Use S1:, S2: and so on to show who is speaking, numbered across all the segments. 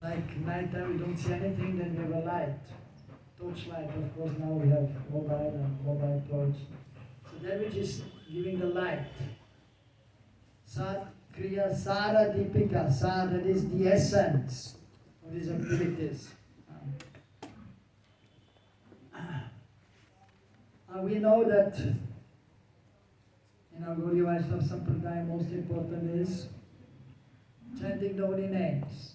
S1: Like night time we don't see anything, then we have a light, torchlight. Of course now we have mobile and mobile torch. So that which is giving the light. Sat Kriya Sara Deepika. Sara, that is the essence of these activities. And we know that in our Gaudiya Vaishnava Sampradaya most important is chanting the holy names.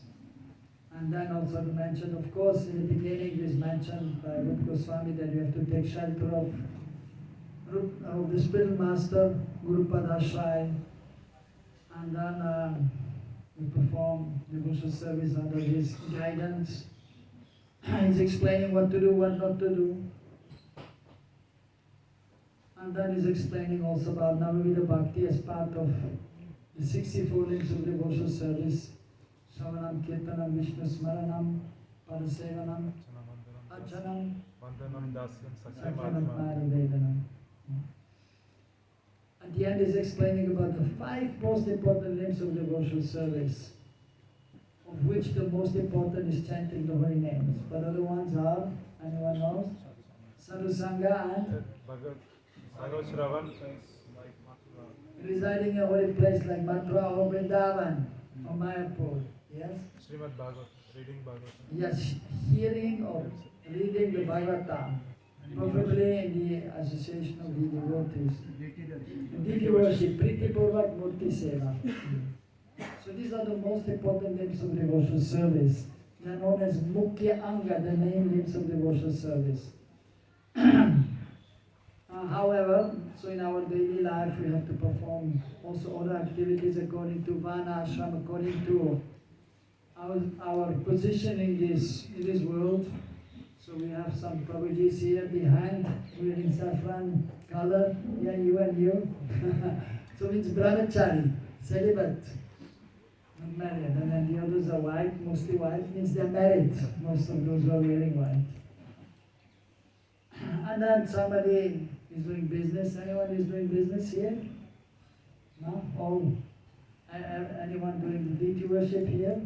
S1: And then also to mention, of course, in the beginning it is mentioned by Rupa Goswami that you have to take shelter of the spiritual master, Guru Padashray, and then we perform devotional service under his guidance. He's explaining what to do, what not to do. And then he's explaining also about Navavida Bhakti as part of the 64 limbs of devotional service. Shravanam, Kirtanam, Vishnu Smaranam, Padasevanam, Achanam, Vandanam, Dasyam, Sakyam, Vedanam. At the end he's explaining about the 5 most important limbs of devotional service, of which the most important is chanting the holy names. But other ones are, anyone knows? Sadhusanga and residing in a holy place like Mathura or Vrindavan or Mayapur. Yes?
S2: Srimad Bhagavatam, reading Bhagavatam.
S1: Yes, hearing or reading the Bhagavatam, preferably in the association of the devotees. Deity worship, Priti Purvak Murti Seva. So these are the most important limbs of devotional service. They are known as Mukhya Anga, the main limbs of devotional service. However, so in our daily life we have to perform also other activities according to Vana Ashram, according to our position in this world. So we have some Prabhujis here behind, wearing saffron color. Yeah, you and you. So it's brahmachari, celibate, not married. And then the others are white, mostly white, means they're married. Most of those are wearing white. And then somebody is doing business. Anyone is doing business here? No? Oh, anyone doing deity worship here?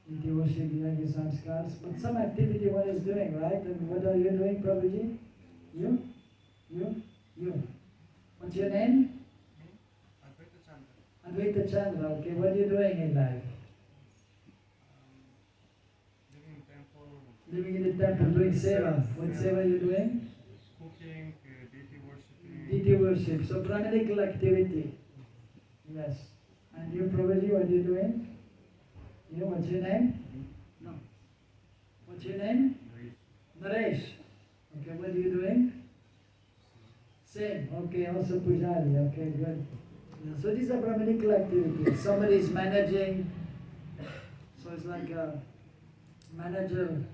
S1: Deity worship, Yajnas, Samskaras. But some activity one is doing, right? And what are you doing, Prabhuji? You? You? What's your name? Advaita Chandra. Okay, what are you doing in life? Living in the temple, doing seva. What seva are you doing?
S2: Cooking, deity worshiping.
S1: Deity worship. So brahminical activity. Yes. And you, Prabhuji, what are you doing? You, what's your name? No. What's your name? Naresh. Okay, what are you doing? Same. Okay, also Pujari. Okay, good. Yeah, so these are brahminical activities. Somebody is managing. So it's like a manager.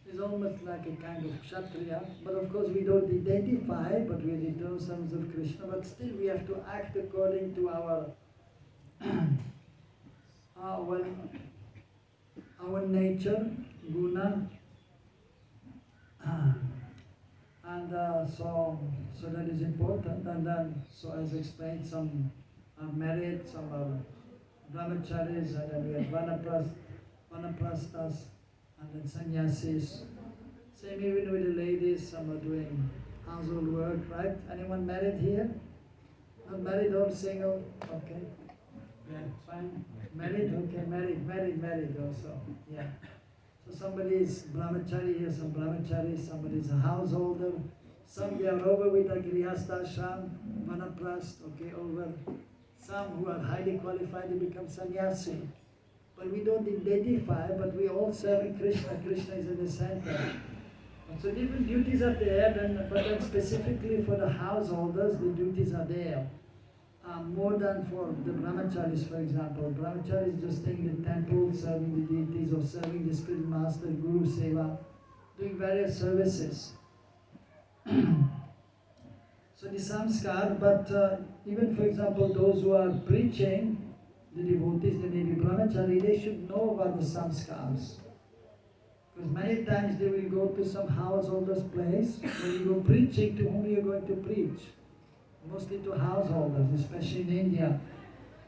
S1: Is almost like a kind of kshatriya, but of course we don't identify, but we are the eternal sons of Krishna, but still we have to act according to our nature, guna, and so that is important. And then, so as explained, some are married, some are brahmacharis, and then we have vanaprasthas, and then sannyasis. Same even with the ladies, some are doing household work, right? Anyone married here? Not married or single? Okay. Yeah, fine. Married? Okay, married also. Yeah. So somebody is brahmachari here, some brahmachari, somebody is a householder. Some they are over with a grihastha ashram, vanaprast, okay, over. Some who are highly qualified, they become sannyasi. But we don't identify, but we all serve Krishna. Krishna is in the center. And so different duties are there, but then specifically for the householders, the duties are there. More than for the brahmacharis, for example. Brahmacharis just staying in the temple, serving the deities, or serving the spiritual master, guru seva, doing various services. So the samskar, but even for example, those who are preaching, the devotees, the maybe brahmachari, they should know about the samskars. Because many times they will go to some householder's place, when you go preaching, to whom you are going to preach? Mostly to householders, especially in India.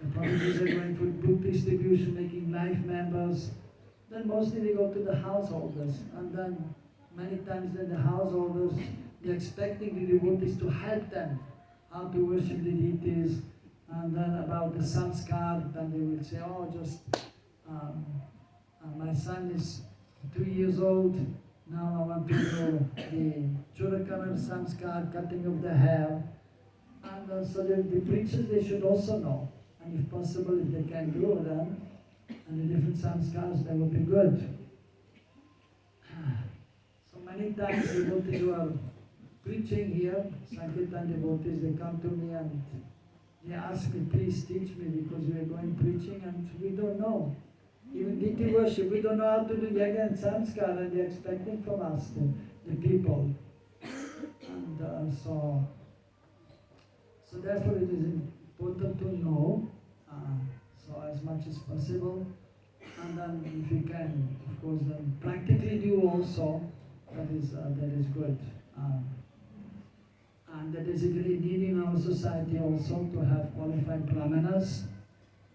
S1: The Prabhupada are going for book distribution, making life members. then mostly they go to the householders, and then many times then the householders, they're expecting the devotees to help them how to worship the deities, and then about the samskar, then they will say, oh, just um, my son is 2 years old, now I want to do the Churakarna samskar, cutting of the hair, and so the preachers, they should also know, and if possible, if they can do them, and the different samskars, that would be good. So many times devotees who are preaching here, Sankirtan devotees, they come to me and they ask me, please teach me, because we are going preaching and we don't know. Even deity worship, we don't know how to do yaga and samskar, and they're expecting from us, the people. And so therefore it is important to know, so as much as possible, and then if you can, of course, then practically do also, that is good. And that is a great need in our society also, to have qualified brahmanas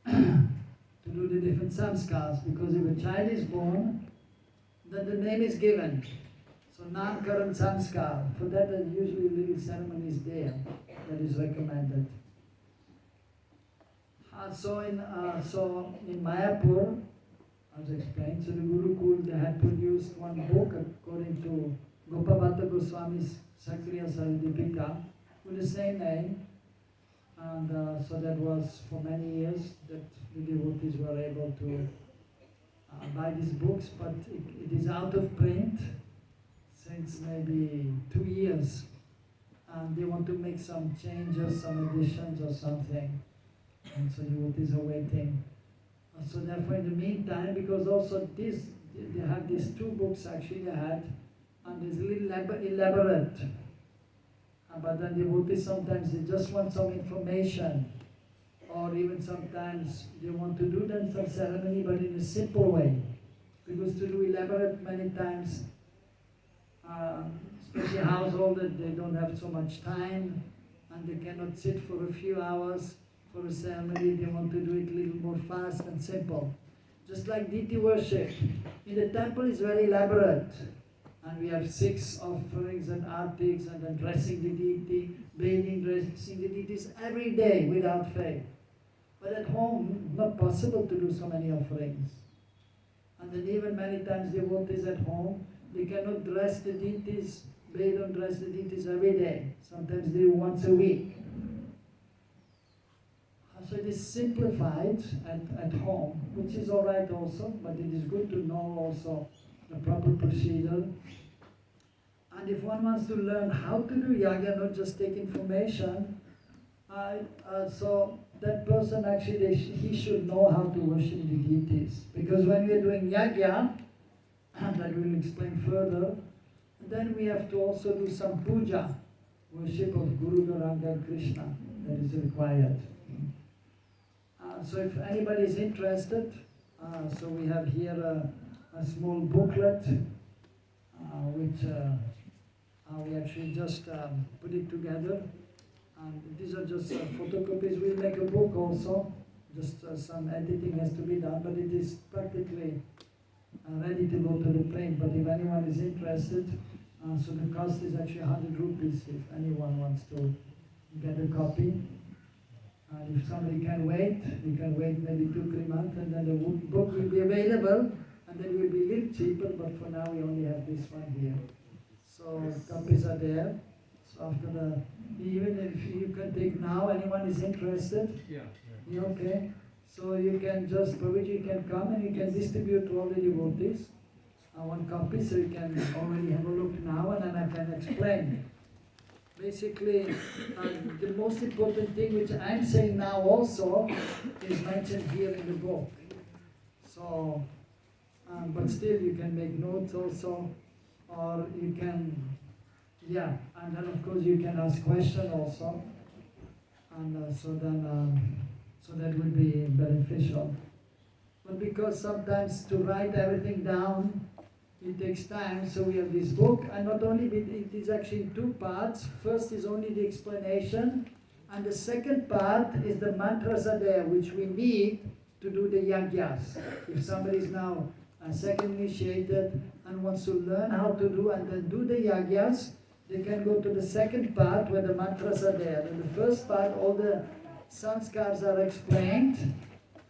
S1: to do the different samskars, because if a child is born, then the name is given. So Namkaran samskar, for that there usually little ceremony is there, that is recommended. So in Mayapur, as explained, so the Gurukul, they had produced one book according to Gopabhatta Goswami's Sakriya Saridipika with the same name, and so that was for many years that the devotees were able to buy these books, but it is out of print since maybe 2 years, and they want to make some changes, some additions or something, and so devotees are waiting. So therefore in the meantime, because also this, they have these 2 books actually they had, and it's a little elaborate. But then devotees sometimes they just want some information, or even sometimes they want to do then some ceremony but in a simple way. Because to do elaborate many times, especially householders, they don't have so much time and they cannot sit for a few hours for a ceremony, they want to do it a little more fast and simple. Just like deity worship. In the temple is very elaborate. And we have 6 offerings and artics, and then dressing the deity, bathing, dressing the deities every day without fail. But at home, not possible to do so many offerings. And then even many times devotees at home, they cannot dress the deities, bathe and dress the deities every day. Sometimes they do once a week. So it is simplified at home, which is all right also, but it is good to know also the proper procedure. And if one wants to learn how to do yaga, not just take information, so that person actually, he should know how to worship the deities. Because when we are doing yaga, that we will explain further, then we have to also do some puja, worship of Guru, Gauranga and Krishna, that is required. So if anybody is interested, so we have here a small booklet, which we actually just put it together. And these are just photocopies. We'll make a book also, just some editing has to be done, but it is practically ready to go to the print. But if anyone is interested, so the cost is actually 100 rupees if anyone wants to get a copy. And if somebody can wait, we can wait maybe 2-3 months, and then the book will be available, and then it will be a little cheaper, but for now we only have this one here. So copies are there. So after even if you can take now, anyone is interested? Yeah. Okay. So you can just, Prabhuji, you can come and you can distribute to all the devotees one copy, so you can already have a look now, and then I can explain. Basically, the most important thing which I'm saying now also is mentioned here in the book. So, but still you can make notes also, or you can, and then of course you can ask questions also, and so that will be beneficial. But because sometimes to write everything down, it takes time, so we have this book, and not only, it is actually in 2 parts. First is only the explanation, and the second part is the mantras are there, which we need to do the yagyas. If somebody is now a second initiated and wants to learn how to do and then do the yajnas, they can go to the second part where the mantras are there. In the first part, all the samskaras are explained,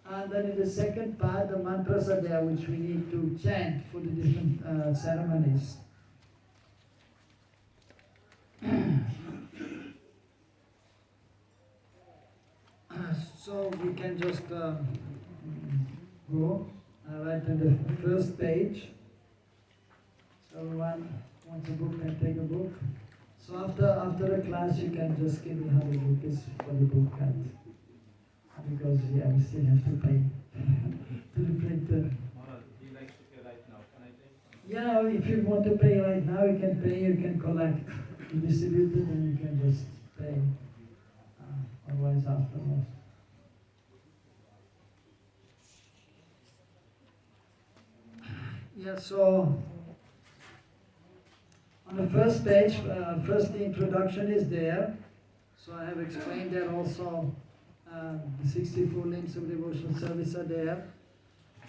S1: and then in the second part, the mantras are there which we need to chant for the different ceremonies. So we can just go right to the first page. So everyone wants a book can take a book. So after the class you can just give me how the book is for the book and because we still have to pay to the printer.
S3: He likes to pay right now. Can I take some?
S1: Yeah, if you want to pay right now, you can pay, you can collect, you distribute it, and you can just pay. Otherwise, afterwards. Yeah, so on the first page, first the introduction is there. So I have explained there also the 64 links of devotional service are there.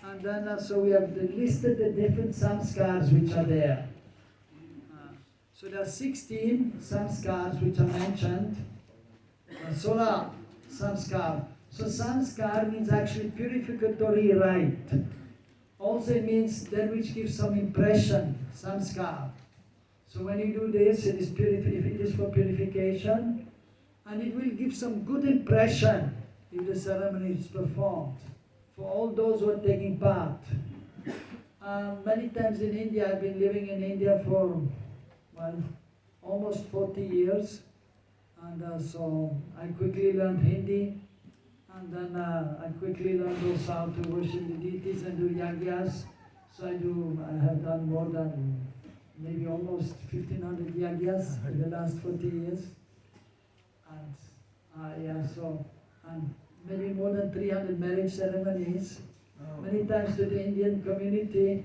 S1: And then so we have listed the different samskaras which are there. So there are 16 samskaras which are mentioned. Sola samskar. So samskar means actually purificatory rite. Also it means that which gives some impression, samskar. So when you do this, it is for purification, and it will give some good impression if the ceremony is performed for all those who are taking part. Many times in India, I've been living in India for, well, almost 40 years. And so I quickly learned Hindi. And then I quickly learned also how to worship the deities and do yajnas. So I have done more than maybe almost 1500 yajnas in the last 40 years. And maybe more than 300 marriage ceremonies. Many times to the Indian community.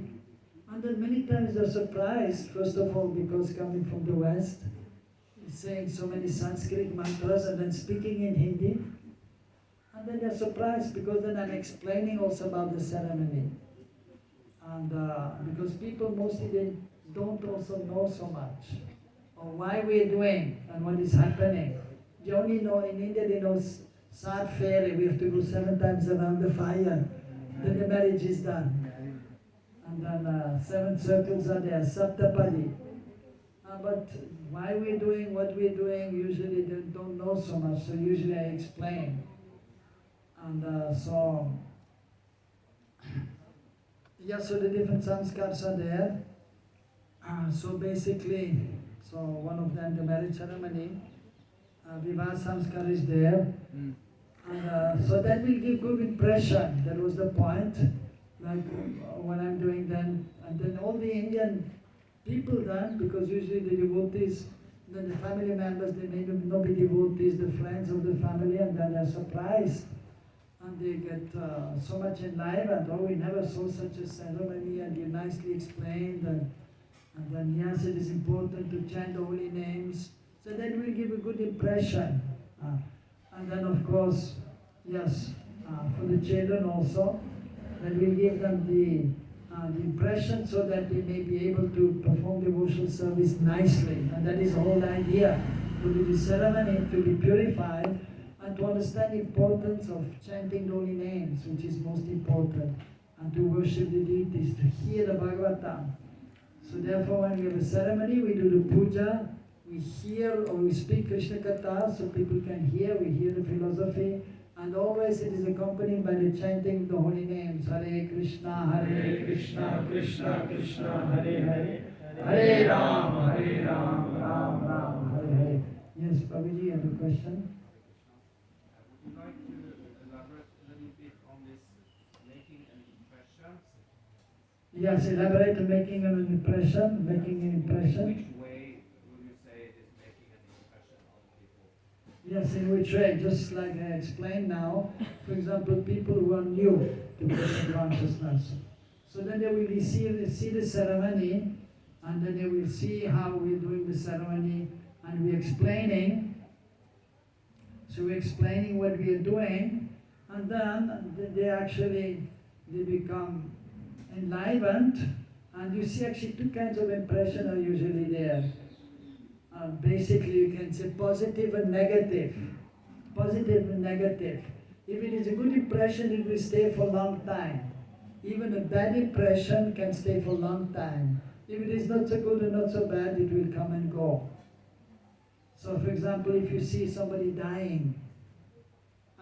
S1: And then many times they're surprised, first of all, because coming from the West, saying so many Sanskrit mantras and then speaking in Hindi. And then they're surprised because then I'm explaining also about the ceremony. And because people mostly they don't also know so much or why we're doing and what is happening. They only know, in India they know Sat Fairy, we have to go 7 times around the fire, then the marriage is done. And then 7 circles are there, Saptapadi. But why we're doing what we're doing, usually they don't know so much, so usually I explain. And so the different samskaras are there. So basically, so one of them, the marriage ceremony, Vivah samskar is there. And so that will give good impression. That was the point. Like when I'm doing then, and then all the Indian people then, because usually the devotees, then the family members, they may not be devotees, the friends of the family, and then they're surprised. And they get so much enlivened. Oh, we never saw such a ceremony, and you nicely explained. And then, yes, it is important to chant the holy names. So that will give a good impression. And then, of course, yes, for the children also, that will give them the impression so that they may be able to perform devotional service nicely. And that is the whole idea, to do the ceremony, to be purified, and to understand the importance of chanting the holy names, which is most important, and to worship the deities, to hear the Bhagavatam. So therefore when we have a ceremony, we do the puja, we hear or we speak Krishna Katha, so people can hear, we hear the philosophy, and always it is accompanied by the chanting of the holy names, Hare Krishna, Krishna Krishna, Hare Hare, Hare Ram, Ram Ram, Hare Hare. Yes, Prabhuji, you have a question?
S3: Would you like to elaborate a little bit on this making an impression?
S1: Yes, elaborate on making an impression,
S3: In which way would you say it is making an impression on people?
S1: Yes, in which way? Just like I explained now, for example, people who are new to Krishna consciousness. So then they will see the ceremony, and then they will see how we're doing the ceremony, and we're explaining. So we're explaining what we are doing, and then they become enlivened, and you see actually two kinds of impression are usually there. Basically, you can say positive and negative. Positive and negative. If it is a good impression, it will stay for a long time. Even a bad impression can stay for a long time. If it is not so good and not so bad, it will come and go. So, for example, if you see somebody dying,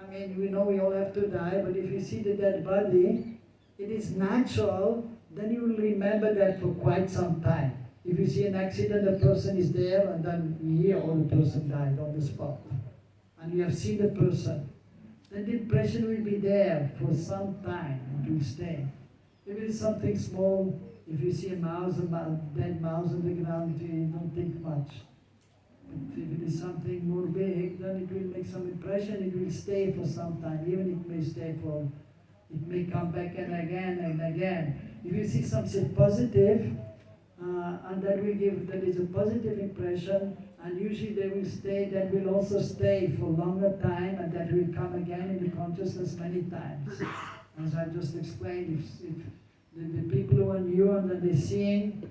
S1: I mean, we know we all have to die, but if you see the dead body, it is natural, then you will remember that for quite some time. If you see an accident, the person is there, and then you hear, oh, the person died on the spot. And you have seen the person. Then the impression will be there for some time, it will stay. If it is something small, if you see a dead mouse on the ground, you don't think much. But if it is something more big, then it will make some impression, it will stay for some time, even it may stay for, it may come back and again and again. If you see something positive, and that is a positive impression, and usually they will stay, that will also stay for a longer time, and that will come again in the consciousness many times. As I just explained, if the people who are new and that they're seeing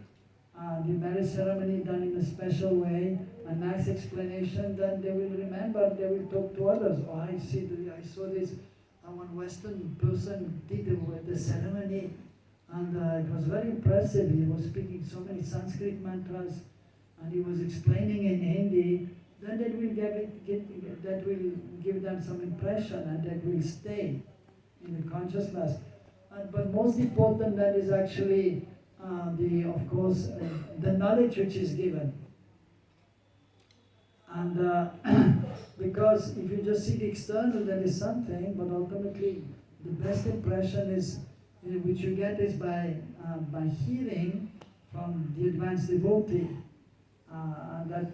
S1: the marriage ceremony done in a special way, a nice explanation, then they will remember, they will talk to others. Oh, I saw this, one Western person did the ceremony, and it was very impressive. He was speaking so many Sanskrit mantras, and he was explaining in Hindi. Then that will give them some impression, and that will stay in the consciousness. But most important, that is actually the knowledge which is given. And because if you just see the external, there is something, but ultimately the best impression is which you get is by hearing from the advanced devotee. That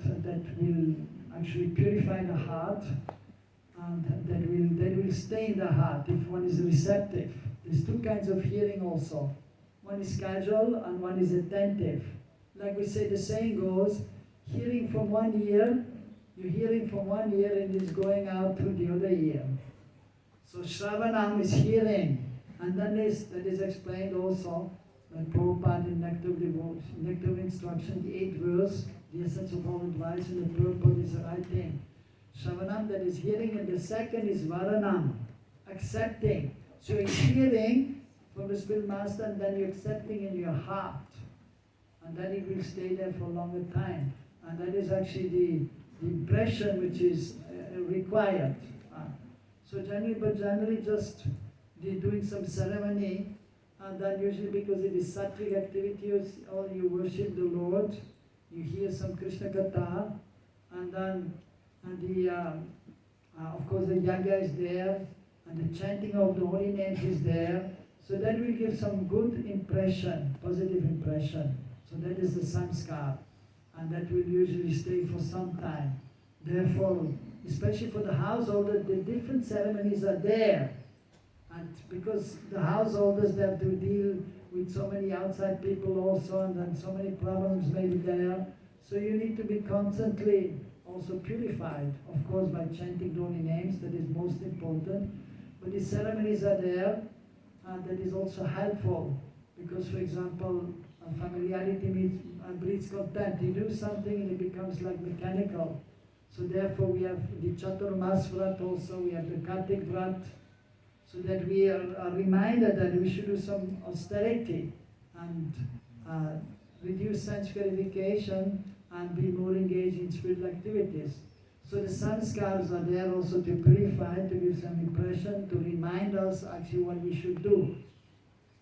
S1: will actually purify the heart, and that will stay in the heart if one is receptive. There's two kinds of hearing also. One is casual and one is attentive. Like we say, the saying goes, hearing from one ear, you're hearing from one ear and it's going out through the other ear. So Shravanam is hearing. And then that is explained also by Prabhupada in Nectar of Instruction, the 8th verse, the essence of all advice, and the purport is the right thing. Shravanam, that is hearing, and the second is Varanam, accepting. So you're hearing from the Spirit Master, and then you're accepting in your heart. And then it will stay there for a longer time. And that is actually the impression which is required. So generally just doing some ceremony, and then usually because it is sattvic activity, or you worship the Lord, you hear some Krishna Katha, and then of course the yaga is there, and the chanting of the holy names is there, so that will give some good impression, positive impression. So that is the samskar, and that will usually stay for some time. Therefore, especially for the householder, the different ceremonies are there. And because the householders, they have to deal with so many outside people also, and then so many problems may be there. So you need to be constantly also purified, of course, by chanting holy names, that is most important. But the ceremonies are there, and that is also helpful. Because, for example, familiarity breeds contempt. You do something and it becomes like mechanical. So therefore we have the Chaturmas Vrat also, we have the Kartik Vrat, so that we are reminded that we should do some austerity and reduce sense gratification and be more engaged in spiritual activities. So the Samskaras are there also to purify, to give some impression, to remind us actually what we should do,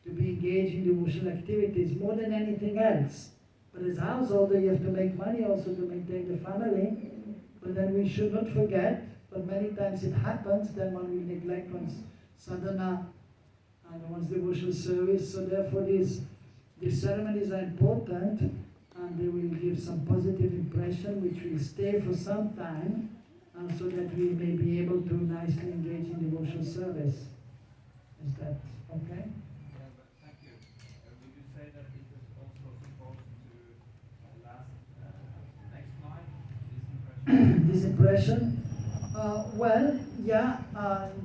S1: to be engaged in devotional activities more than anything else. But as householder, you have to make money also to maintain the family. But then we should not forget, but many times it happens, then one will neglect one's sadhana and one's devotional service. So therefore these ceremonies are important, and they will give some positive impression which will stay for some time, so that we may be able to nicely engage in devotional service. Is that okay?
S3: Yeah, but thank you. Would you say that it is also supposed to last next life, this impression?
S1: This impression? Well, yeah,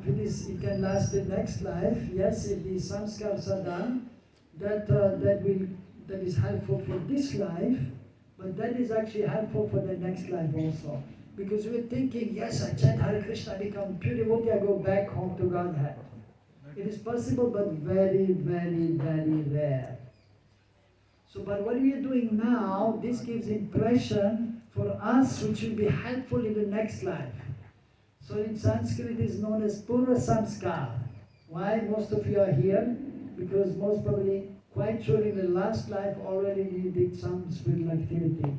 S1: it can last the next life. Yes, if the samskaras are done, that is helpful for this life, but that is actually helpful for the next life also. Because we're thinking, yes, I chant Hare Krishna, I become pure devotee, I go back home to Godhead. It is possible, but very, very, very rare. So, but what we are doing now, this gives impression for us which will be helpful in the next life. So in Sanskrit it is known as Purva Samskar. Why most of you are here? Because most probably, quite sure in the last life already you did some spiritual activity.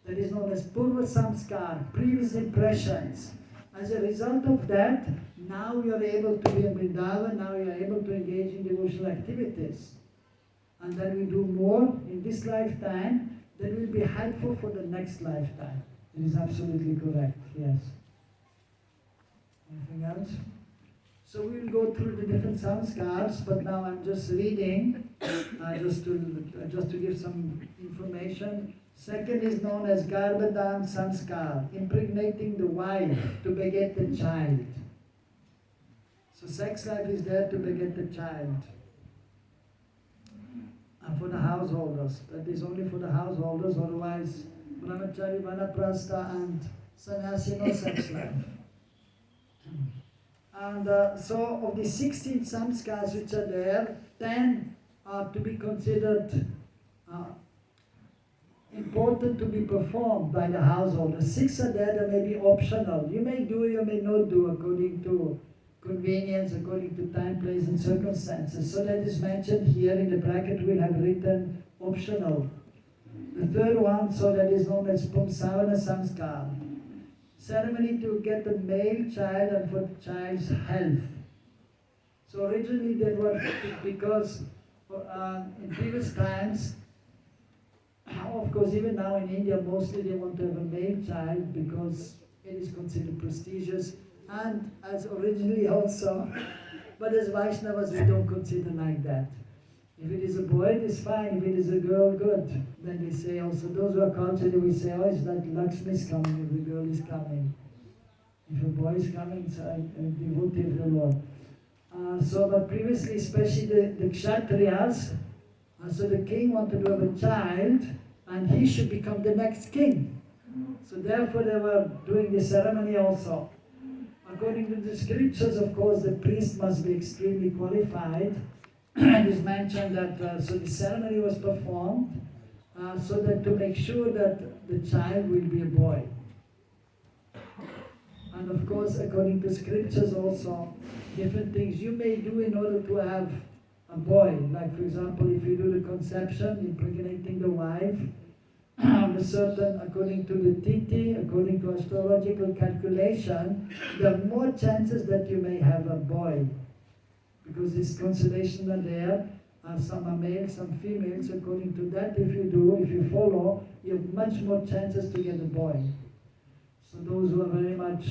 S1: That is known as Purva Samskar, previous impressions. As a result of that, now you are able to be in Vrindavan, now you are able to engage in devotional activities. And then we do more in this lifetime, that will be helpful for the next lifetime. It is absolutely correct, yes. Anything else? So we will go through the different samskars, but now I'm just reading, just to give some information. Second is known as Garbhadan Samskar, impregnating the wife to beget the child. So sex life is there to beget the child. And for the householders, that is only for the householders, otherwise brahmachari, vanaprastha and sannyasi no sex life. And so of the 16 samskars which are there, 10 are to be considered important to be performed by the householder. 6 are there that may be optional. You may do, you may not do according to convenience, according to time, place and circumstances. So that is mentioned here in the bracket. We'll have written optional. The third one, so that is known as Pumsavana Samskar. Ceremony to get the male child and for the child's health. So originally that was because in previous times, of course even now in India mostly they want to have a male child because it is considered prestigious, and as originally also, but as Vaishnavas we don't consider like that. If it is a boy, it is fine. If it is a girl, good. Then they say also, those who are cultured, we say, oh, it's like Lakshmi is coming if the girl is coming. If a boy is coming, it's a devotee of the Lord. But previously, especially the Kshatriyas, so the king wanted to have a child, and he should become the next king. So therefore they were doing the ceremony also. According to the scriptures, of course, the priest must be extremely qualified. It is mentioned that so the ceremony was performed so that to make sure that the child will be a boy. And of course, according to scriptures also, different things you may do in order to have a boy. Like for example, if you do the conception, impregnating the wife, a certain, according to the Titi, according to astrological calculation, there are more chances that you may have a boy. Because these constellations are there, some are males, some females. According to that, if you follow, you have much more chances to get a boy. So those who are very much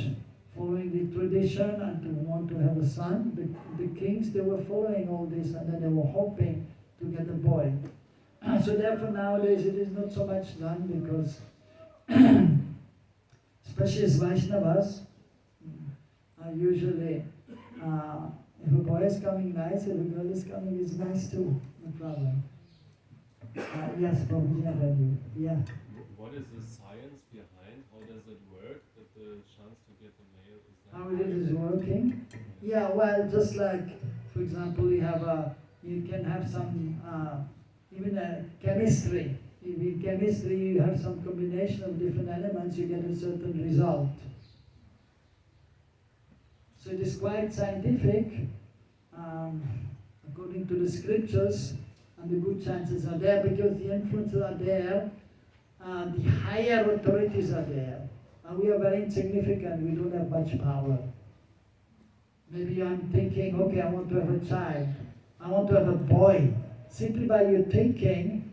S1: following the tradition and to want to have a son, the kings, they were following all this and then they were hoping to get a boy. So therefore nowadays it is not so much done because, especially as Vaishnavas, usually if a boy is coming, nice. If a girl is coming, it's nice too. No problem. Yes, Prabhuji, yeah.
S4: What is the science behind? How does it work? That the chance to get a male is like
S1: How it is working? Yeah, well, just like, for example, you can have some, even a chemistry. In chemistry, you have some combination of different elements, you get a certain result. So it is quite scientific, according to the scriptures, and the good chances are there because the influences are there, the higher authorities are there, and we are very insignificant, we don't have much power. Maybe I'm thinking, okay, I want to have a child, I want to have a boy. Simply by your thinking,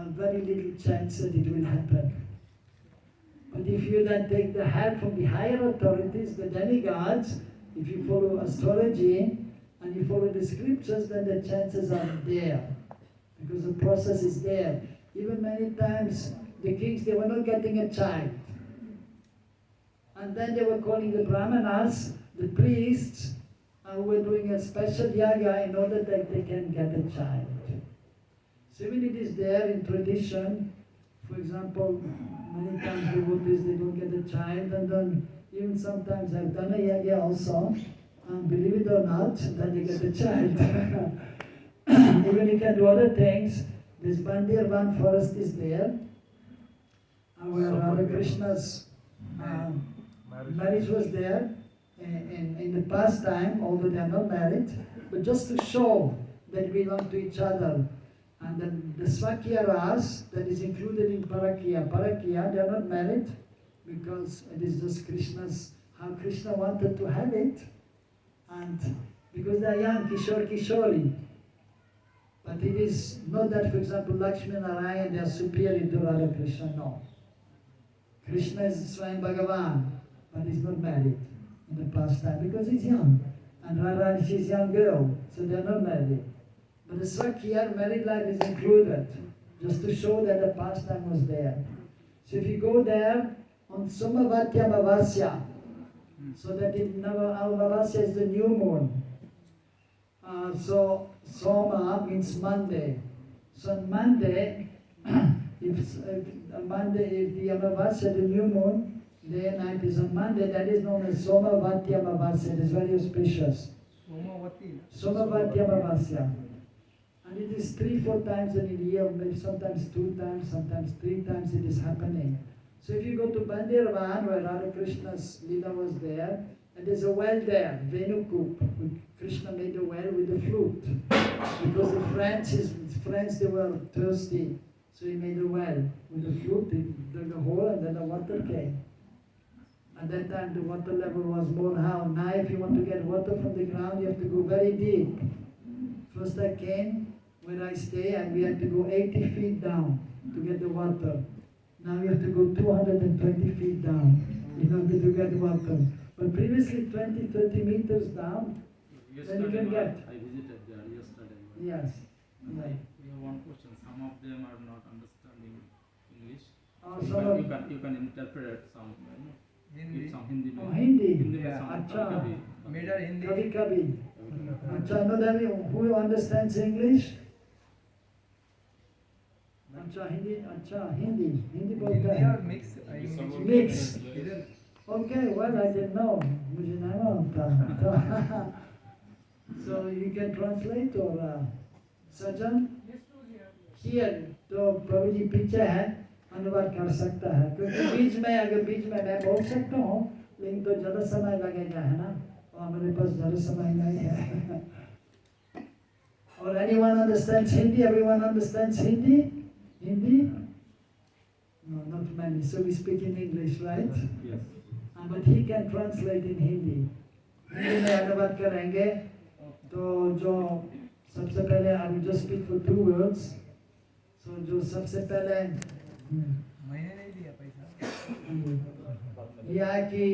S1: very little chance that it will happen. But if you then take the help from the higher authorities, the demigods, if you follow astrology and you follow the scriptures, then the chances are there. Because the process is there. Even many times, the kings, they were not getting a child. And then they were calling the brahmanas, the priests, who were doing a special yaga in order that they can get a child. So even it is there in tradition, for example, many times devotees, they don't get a child, and then even sometimes I've done a yagya also, and believe it or not, then you get a child. Even you can do other things. This Bandirvan forest is there, where Radha Krishna's marriage was there in the past time, although they are not married, but just to show that we belong to each other. And then the Swakya Ras, that is included in Parakya. Parakya, they are not married because it is just Krishna's, how Krishna wanted to have it. And because they are young, Kishore, Kishori. But it is not that, for example, Lakshmi and Narayan, they are superior to Radha Krishna, no. Krishna is Swayam Bhagavan, but he's not married in the past time because he's young. And Radha, she's a young girl, so they are not married. But the Swakya, married life is included, just to show that the pastime was there. So if you go there on Somavatya Amavasya, so that in Amavasya is the new moon. So Soma means Monday. So on Monday, if the Amavasya, the new moon, day and night is on Monday, that is known as Somavatya Amavasya. It is very auspicious. Somavatya Amavasya. And it is 3-4 times in a year, maybe sometimes 2 times, sometimes 3 times it is happening. So if you go to Bandirvan, where Radha Krishna's Leela was there, and there's a well there, Venukup. Krishna made a well with a flute. Because his friends, they were thirsty. So he made a well with a flute, he dug a hole and then the water came. At that time the water level was more high. Now if you want to get water from the ground, you have to go very deep. First I came where I stay and we had to go 80 feet down to get the water. Now we have to go 220 feet down in order to get water. But previously 20-30 meters down, then you can get.
S3: I visited there yesterday.
S1: Yes. Right.
S3: We have one question. Some of them are not understanding English. You can interpret some.
S5: Hindi.
S3: Some Hindi.
S1: Hindi.
S5: Yeah.
S3: Some
S1: Acha.
S5: Middle Hindi.
S1: Kabhi. Acha, no, then who understands English? Acha, Hindi. Acha, Hindi. Hindi
S5: Hindi
S1: bolta hai.
S5: or mix?
S1: Mix.
S5: Either.
S1: Okay, well, I didn't know. मुझे नहीं मालूम So you can translate or Sajan? Here, तो प्रभु जी पीछे है, अनुवाद कर सकता है. क्योंकि बीच में मैं बोल सकता हूँ, लेकिन तो ज़्यादा समय लगेगा है ना? और हमारे पास ज़्यादा समय नहीं है. Or anyone understands Hindi? Everyone understands Hindi? Hindi? No, not many. So we speak in English, right?
S3: Yes.
S1: But he can translate in Hindi. Hindi में अनुवाद करेंगे तो जो सबसे पहले I will just speak for 2 words. So जो सबसे पहले
S5: मैंने नहीं दिया पैसा.
S1: यह है कि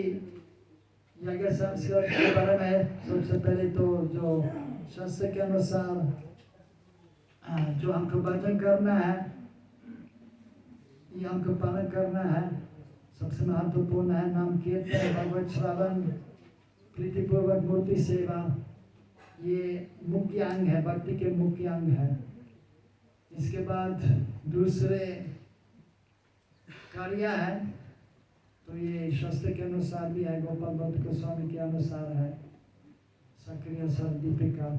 S1: यज्ञ संस्कार के बारे में सबसे पहले तो जो शास्त्र के अनुसार जो हमको भजन करना है, ये हमको पालन करना है. सबसे महत्वपूर्ण है नाम कीर्तन, भगवत श्रवण, प्रीतिपूर्वक मूर्ति सेवा. ये मुख्य अंग है, भक्ति के मुख्य अंग है. इसके बाद दूसरे कार्य है तो ये शास्त्र के अनुसार भी है, गोपाल भट्ट गोस्वामी के अनुसार है, सक्रिय सर दीपिका.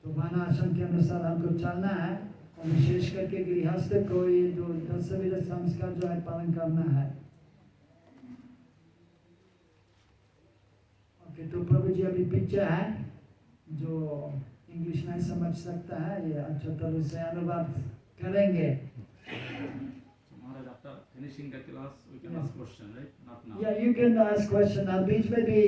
S1: तो वर्णाश्रम के अनुसार हमको चलना है और विशेष करके गृहस्थ को ये जो 10 विध संस्कार जो है पालन करना है. ओके, तो प्रभु जी अभी पीछे है, जो इंग्लिश नहीं समझ सकता है ये अच्छा तरह से अनुवाद करेंगे.
S3: Maharaj, after finishing the class, we can ask question, right? Not now.
S1: Yeah, you can ask question. now बीच में भी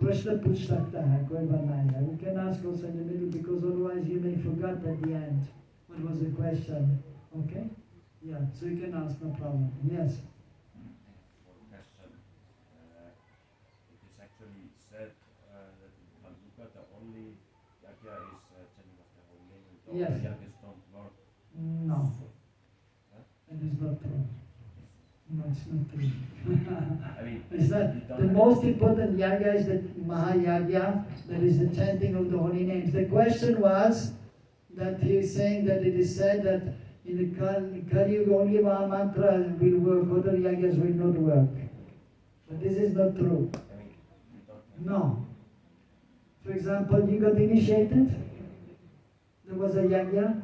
S1: प्रश्न पूछ सकता है, कोई बात नहीं है. You can ask also in the middle because otherwise you may forget at the end what was the question. Okay? Yeah, so you can ask, no problem. Yes.
S6: One question. It is actually said that in Kaljuga the only yagya is chanting of the holy name and the
S1: Yes.
S6: other yagyas don't work.
S1: No,
S6: Huh?
S1: it is not true. No, it's not true.
S6: I mean,
S1: It's not,
S6: you don't
S1: the
S6: have-
S1: most important yagya is the Mahayagya, that is the chanting of the holy names. The question was, that he is saying that it is said that in the Kali Yuga only Mahamantra will work, other yagas will not work. But this is not true.
S6: I mean, we don't
S1: No. For example, you got initiated. There was a yagya.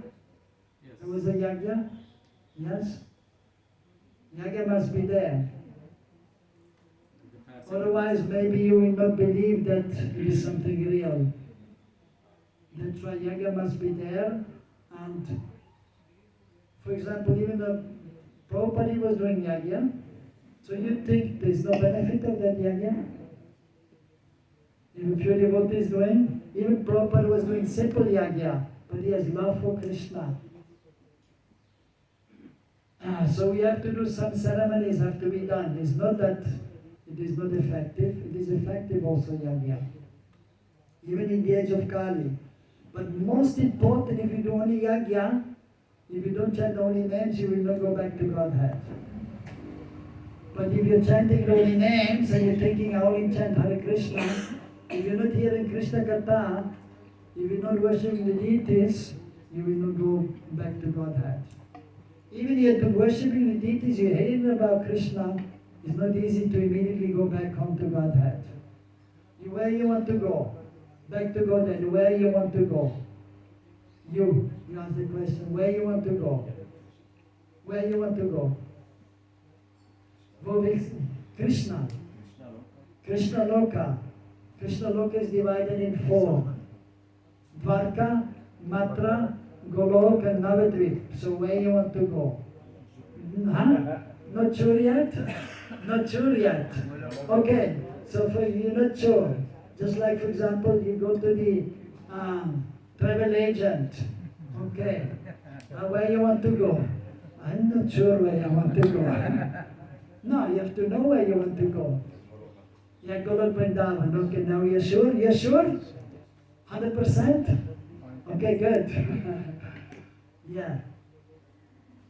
S3: Yes.
S1: There was a yagya. Yes. Yagya must be there. Otherwise, maybe you will not believe that it is something real. That's why yagya must be there. And, for example, even the Prabhupada was doing yagya. So you think there's no benefit of that yagya? If a pure devotee is doing, even Prabhupada was doing simple yagya, but he has love for Krishna. So we have to do some ceremonies have to be done. It's not that it is not effective, it is effective also yagya. Even in the age of Kali. But most important, if you do only yagya, if you don't chant only names, you will not go back to Godhead. But if you're chanting only names and you're thinking, I only chant Hare Krishna, if you're not hearing Krishna Katha, if you're not worshipping the deities, you will not go back to Godhead. Even if you're worshipping the deities, you're hearing about Krishna, it's not easy to immediately go back home to Godhead. Where you want to go? Back to Godhead. Where you want to go? You ask the question, where you want to go? Where you want to go? Go with Krishna. Krishna Loka. Krishna Loka is divided in 4. Dwarka, Matra, Golok and Navadvip. So where you want to go? Huh? Not sure yet? Not sure yet. Okay, so for you're not sure. Just like, for example, you go to the travel agent. Okay, where you want to go? I'm not sure where I want to go. No, you have to know where you want to go. Yeah, Golok Vrindavan. Okay, now you're sure? You're sure? 100%? Okay, good. Yeah.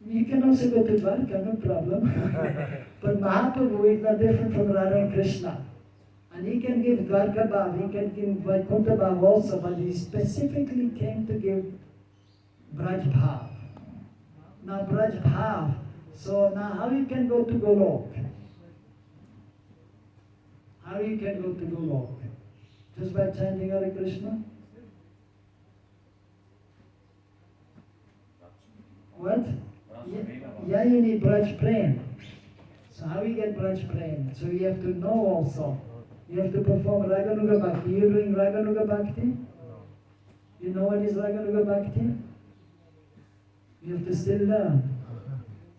S1: You can also go to Dwarka, no problem. But Mahaprabhu is not different from Radha and Krishna. And he can give Dwarka Bhav, he can give Vaikuntha Bhav also, but he specifically came to give Braj Bhav. Now Braj Bhav, so now how you can go to Golok? How you can go to Golok? Just by chanting Hare Krishna? What? Yeah, you need Braj Prem. So how you get Braj Prem? So you have to know also. You have to perform Raganuga Bhakti. You're doing Raganuga Bhakti? You know what is Raganuga Bhakti? You have to still learn.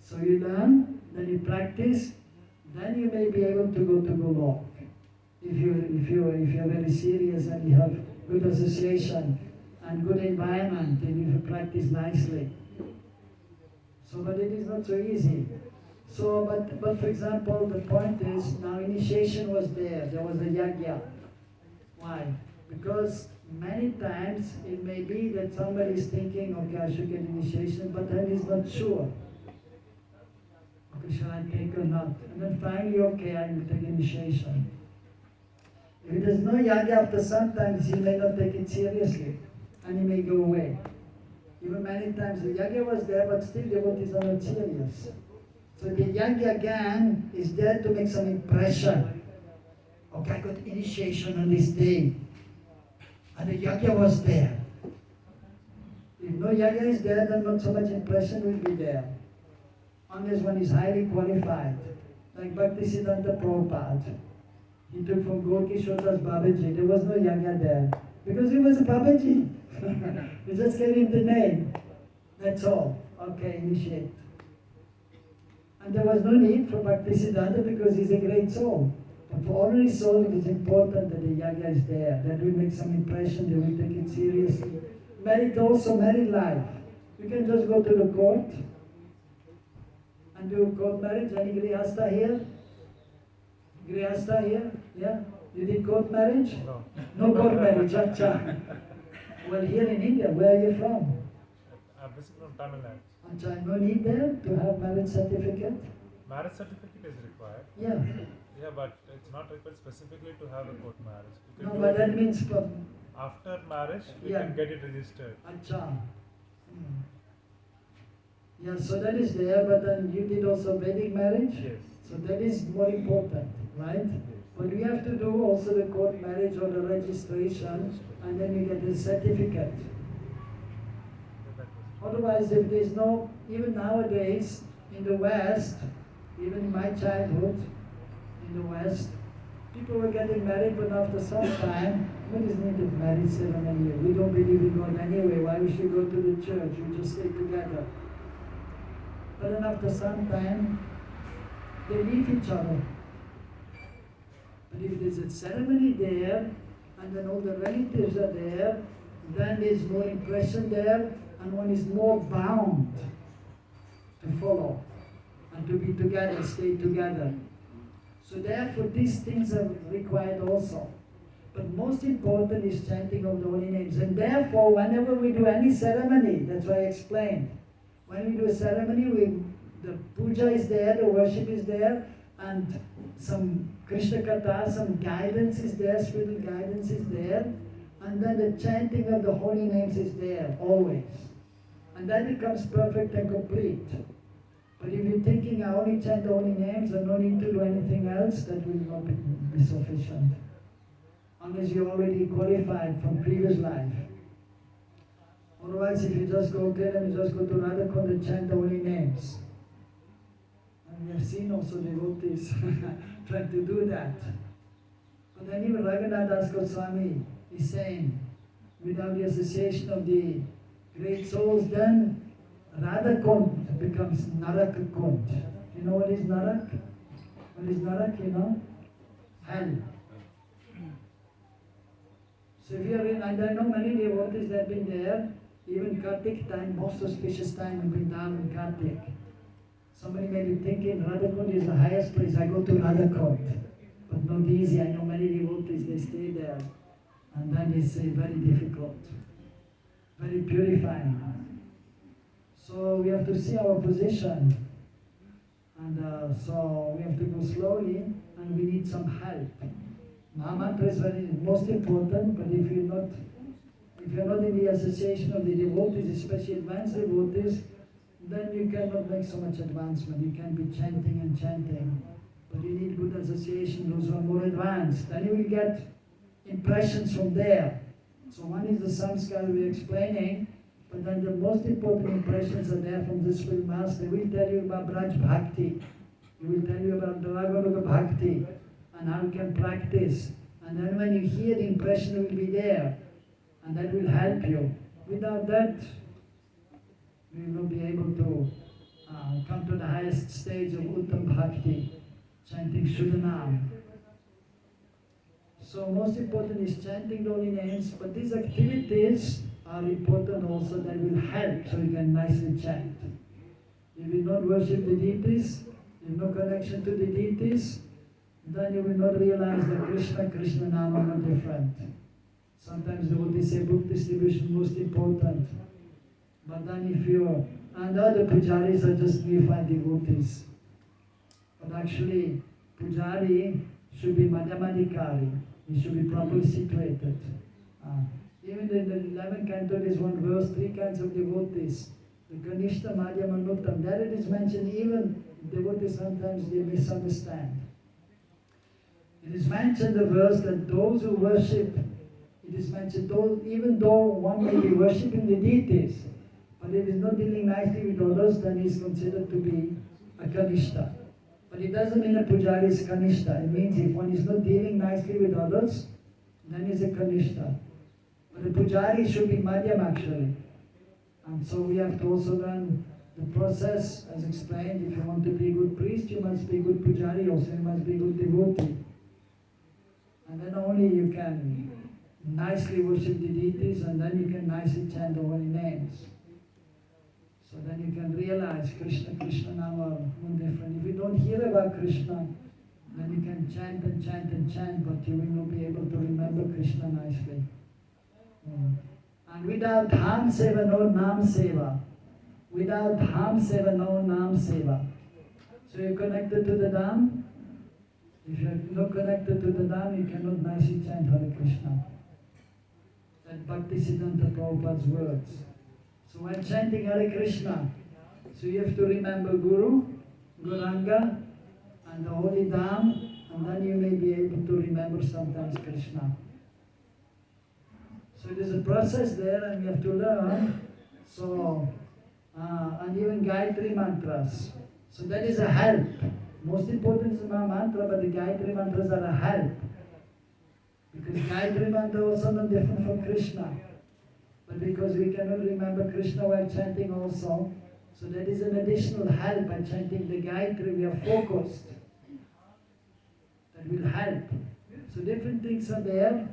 S1: So you learn, then you practice, then you may be able to go to Golok. If you're very serious and you have good association and good environment, and if you practice nicely. So, but it is not so easy. So, but for example, the point is, now initiation was there was a yagya. Why? Because many times it may be that somebody is thinking, okay, I should get initiation, but then he's not sure. Okay, shall I take or not? And then finally, okay, I will take initiation. If there's no yagya, after sometimes he may not take it seriously, and he may go away. Even many times the yagya was there, but still devotees are not serious. So the yagya again is there to make some impression. Okay, I got initiation on this day. And the yagya was there. If no yagya is there, then not so much impression will be there. Unless one is highly qualified. Like Bhaktisiddhanta Prabhupada. He took from Gorkishore Das Babaji. There was no yagya there. Because he was a Babaji. We just gave him the name. That's all. Okay, initiate. And there was no need for Bhaktisiddhanta because he's a great soul. But for ordinary soul, it is important that the yagya is there. That will make some impression, they will take it seriously. Married also, married life. You can just go to the court and do court marriage. Any grihastha here? Grihastha here? Yeah? You did court marriage?
S2: No.
S1: No court marriage, acha. Well, here in India, where are you from?
S2: I'm basically from Tamil Nadu.
S1: Acha, no need there to have marriage certificate?
S2: Marriage certificate is required.
S1: Yeah.
S2: Yeah, but it's not required specifically to have a court marriage. You
S1: No,
S2: can
S1: but
S2: do
S1: that
S2: it
S1: means from
S2: after marriage, you
S1: Yeah.
S2: can get it registered.
S1: acha. Yeah, so that is there, but then you did also Vedic marriage?
S2: Yes.
S1: So that is more important, right? But we have to do also the court marriage or the registration, and then you get the certificate.
S2: That was
S1: Otherwise, if there's no, even nowadays, in the West, even in my childhood, in the West, people were getting married, but after some time, what is needed marriage ceremony here? We don't believe in God anyway, why we should go to the church? We just stay together. But then after some time, they leave each other. But if there's a ceremony there, and then all the relatives are there, then there's more impression there, and one is more bound to follow, and to be together, stay together. So therefore these things are required also. But most important is chanting of the holy names. And therefore whenever we do any ceremony, that's why I explained, when we do a ceremony, the puja is there, the worship is there, and some Krishna Katha, some guidance is there, spiritual guidance is there, and then the chanting of the holy names is there, always. And that becomes perfect and complete. But if you're thinking, I only chant the holy names, I don't need to do anything else, that will not be sufficient. Unless you're already qualified from previous life. Otherwise, if you just go there and you just go to Radhakund and chant the holy names. And we have seen also devotees trying to do that. But then even Raghunath Das Goswami is saying, without the association of the great souls, then Radhakund becomes Narakakund. You know what is Narak? What is Narak, you know? Hell. So if you are in, and I know many devotees that have been there, even Kartik time, most auspicious time in Vrindavan, Kartik. Somebody may be thinking Radhakund is the highest place, I go to Radhakund. But not easy, I know many devotees, they stay there. And then it's very difficult, very purifying. So we have to see our position. And so we have to go slowly, and we need some help. Mahamantra is very most important, but if you're not in the association of the devotees, especially advanced devotees, then you cannot make so much advancement. You can be chanting and chanting. But you need good association, those who are more advanced. Then you will get impressions from there. So one is the samskara we're explaining, but then the most important impressions are there from the spiritual master. They will tell you about Braj Bhakti. He will tell you about Raganuga Bhakti and how you can practice. And then when you hear, the impression will be there. And that will help you. Without that, we will not be able to come to the highest stage of Uttam Bhakti, chanting Shuddhanam. So most important is chanting the holy names, but these activities are important also, that will help so you can nicely chant. If you don't worship the deities, you have no connection to the deities, then you will not realize that Krishna Nama are not different. Sometimes devotees say book distribution most important. But then if you, and the other pujaris are just neophyte devotees. But actually, pujari should be madhyamadikari. He should be properly situated. Even in the 11th canto, there is one verse, 3 kinds of devotees. The Kanishta, Madhyama, and Uttam. There it is mentioned, even devotees sometimes they misunderstand. It is mentioned the verse that those who worship, it is mentioned, even though one may be worshipping the deities, but if he is not dealing nicely with others, then he is considered to be a Kanishta. But it doesn't mean a pujari is Kanishta. It means if one is not dealing nicely with others, then he is a Kanishta. But a pujari should be Madhyam actually. And so we have to also learn the process, as explained. If you want to be a good priest, you must be a good pujari also, you must be a good devotee. And then only you can nicely worship the deities, and then you can nicely chant the holy names. So then you can realize Krishna Nama are no different. If you don't hear about Krishna, then you can chant and chant and chant, but you will not be able to remember Krishna nicely. And without Dham Seva, no Nam Seva. Without Dham Seva, no Nam Seva. So you're connected to the Dham. If you're not connected to the Dham, you cannot nicely chant Hare Krishna. That Bhaktisiddhanta Prabhupada's words. So when chanting Hare Krishna, so you have to remember Guru, Guranga, and the holy Dham, and then you may be able to remember sometimes Krishna. So it is a process there and we have to learn. So, and even Gayatri mantras. So that is a help. Most important is my mantra, but the Gayatri mantras are a help. Because Gayatri mantra also not different from Krishna. But because we cannot remember Krishna while chanting also, so that is an additional help. By chanting the Gayatri, we are focused. That will help. So different things are there.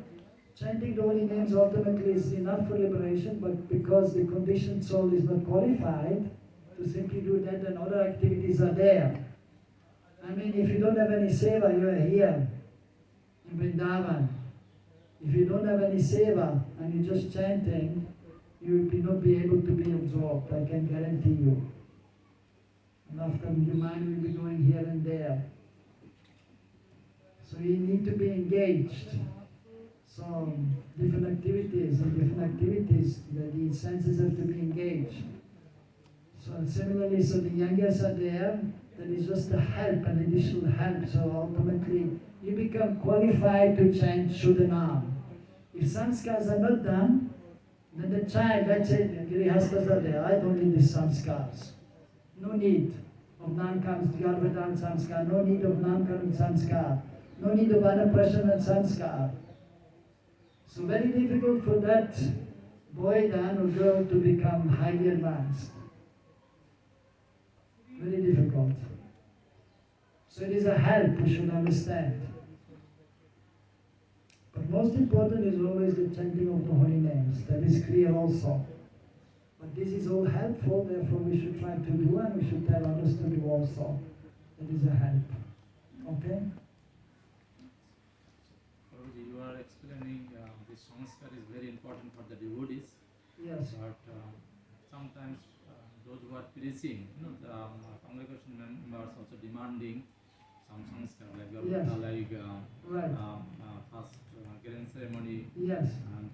S1: Chanting the holy names ultimately is enough for liberation, but because the conditioned soul is not qualified to simply do that, then other activities are there. I mean, if you don't have any seva, you are here in Vrindavan. If you don't have any seva and you're just chanting, you will not be able to be absorbed, I can guarantee you. And often your mind will be going here and there. So you need to be engaged. So different activities, the senses have to be engaged. So similarly, so the yangas are there, that is just a help, an additional help. So ultimately, you become qualified to chant Shuddhanam. If samskaras are not done, then the child, let's say the grihastas are there, I don't need the samskaras. No need of Garbhadan samskar, no need of Namkaran samskar, no need of Anaprasana samskar. So very difficult for that boy then or girl to become highly advanced. Very difficult. So it is a help, we should understand. But most important is always the chanting of the holy names. That is clear also. But this is all helpful, therefore we should try to do and we should tell others to do also. That is a help. Okay?
S3: Prabhuji, you are explaining this samskar is very important for the devotees.
S1: Yes.
S3: But sometimes those who are preaching, the congregation members also demanding some samskar like
S1: Yes. Right.
S3: first grand ceremony
S1: Yes.
S3: and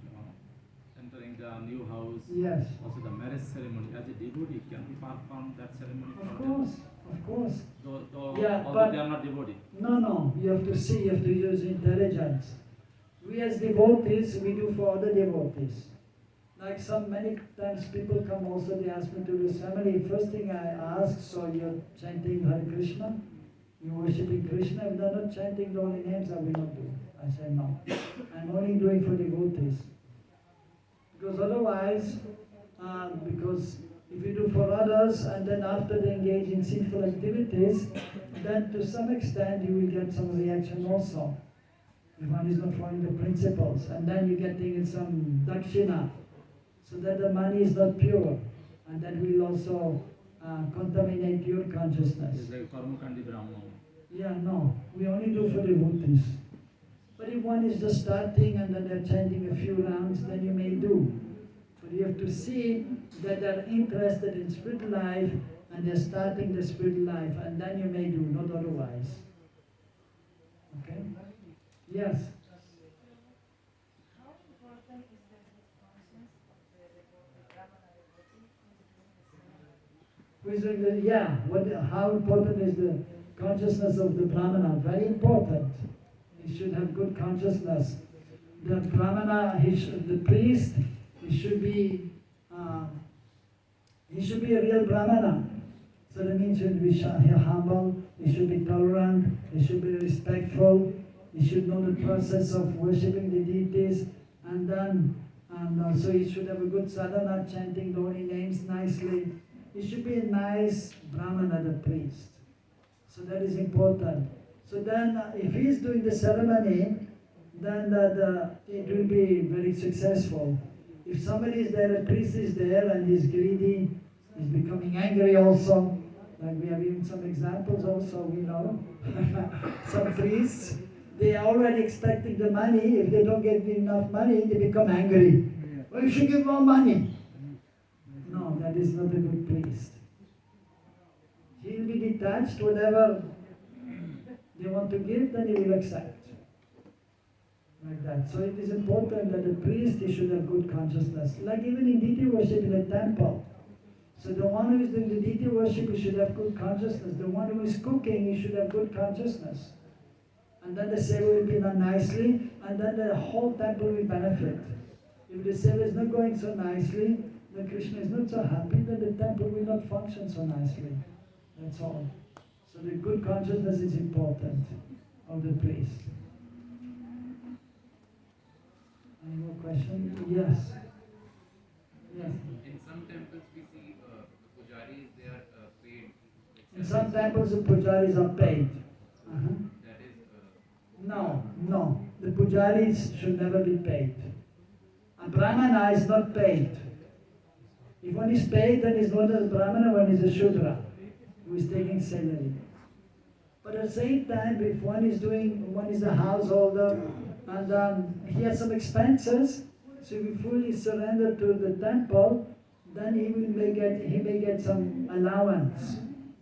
S3: entering the new house.
S1: Yes.
S3: Also the marriage ceremony. As a devotee, can we perform that ceremony
S1: Of
S3: for
S1: course.
S3: them?
S1: Of course.
S3: Although
S1: but
S3: they are not devotee.
S1: No. You have to see, you have to use intelligence. We as devotees, we do for other devotees. Like many times people come also, they ask me to do ceremony. First thing I ask, so you're chanting Hare Krishna? You're worshipping Krishna? If they're not chanting the holy names, I will not do. I say no. I'm only doing for devotees. Because otherwise, because if you do for others and then after they engage in sinful activities, then to some extent you will get some reaction also. If one is not following the principles, and then you're getting some dakshina, so that the money is not pure, and that will also contaminate your consciousness.
S3: It's like Karmakandi Brahma.
S1: Yeah, no, we only do for devotees. But if one is just starting and then they're chanting a few rounds, then you may do. But you have to see that they're interested in spiritual life and they're starting the spiritual life, and then you may do, not otherwise. Okay? Yes?
S7: How important is the conscience of the Brahmana devotee who is doing the ceremony?
S1: How important is the consciousness of the Brahmana? Very important. He should have good consciousness. The Brahmana, the priest, he should be a real Brahmana. So that means he should be humble, he should be tolerant, he should be respectful, he should know the process of worshipping the deities, and then so he should have a good sadhana, chanting the holy names nicely. He should be a nice Brahmana, the priest. So that is important. So then if he is doing the ceremony, then it will be very successful. If somebody is there, a priest is there and is greedy, is becoming angry also, like we have even some examples also, we know. Some priests, they are already expecting the money. If they don't get enough money, they become angry. Well, you should give more money. No, that is not a good priest. He will be detached, whatever they want to give, then he will accept. like that. So it is important that the priest he should have good consciousness. Like even in deity worship in a temple. So the one who is doing the deity worship, he should have good consciousness. The one who is cooking, he should have good consciousness. And then the seva will be done nicely, and then the whole temple will benefit. If the seva is not going so nicely, then Krishna is not so happy, then the temple will not function so nicely. That's all. So the good consciousness is important of the priest. Any more questions? Yes. Yes.
S8: In some temples we see the pujaris, they are paid.
S1: In some temples the pujaris are paid.
S8: That is.
S1: No. The pujaris should never be paid. A brahmana is not paid. If one is paid, then he's not a brahmana, one is a shudra, who is taking salary. But at the same time, if one is a householder, and he has some expenses, so if he fully surrender to the temple, then he may get some allowance,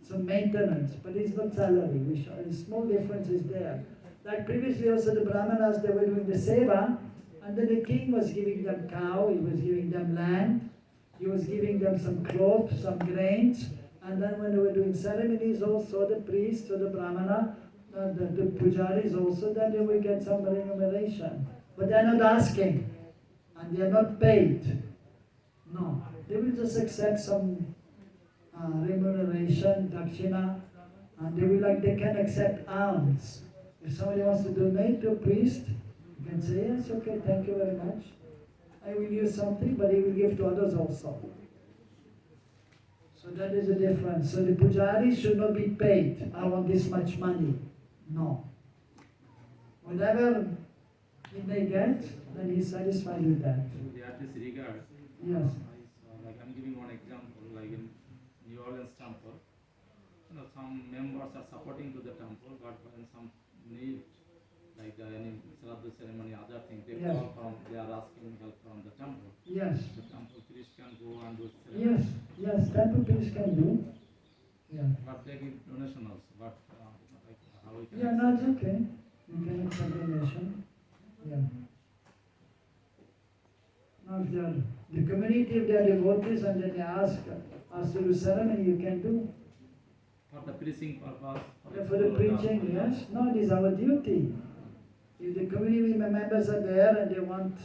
S1: some maintenance, but it's not salary. A small difference is there. Like previously also the brahmanas, they were doing the seva, and then the king was giving them cow, he was giving them land, he was giving them some cloth, some grains, and then when they were doing ceremonies also, the priest or the brahmana, the pujaris also, then they will get some remuneration. But they are not asking, and they are not paid. No, they will just accept some remuneration, dakshina, and they can accept alms. If somebody wants to donate to a priest, you can say, yes, okay, thank you very much. I will use something, but he will give to others also. So that is the difference. So the pujari should not be paid. I want this much money. No. Whatever he may get, then he's satisfied with that.
S3: They have this regard.
S1: Yes.
S3: Like I'm giving one example, like in New Orleans temple, some members are supporting to the temple, but when some need, like any Shraddha ceremony, other things, they are asking help from the temple.
S1: Yes.
S3: The temple priest can go and do ceremony.
S1: Yes, temple priest can do. Yeah.
S3: But they give donation also, but like how we can...
S1: Yeah, no, it's okay. You can accept donation. Yeah. Now if the community, if they are devotees and then they ask to do ceremony, you can do.
S3: For the preaching purpose.
S1: For the preaching, yes. No, it is our duty. If the community members are there and they want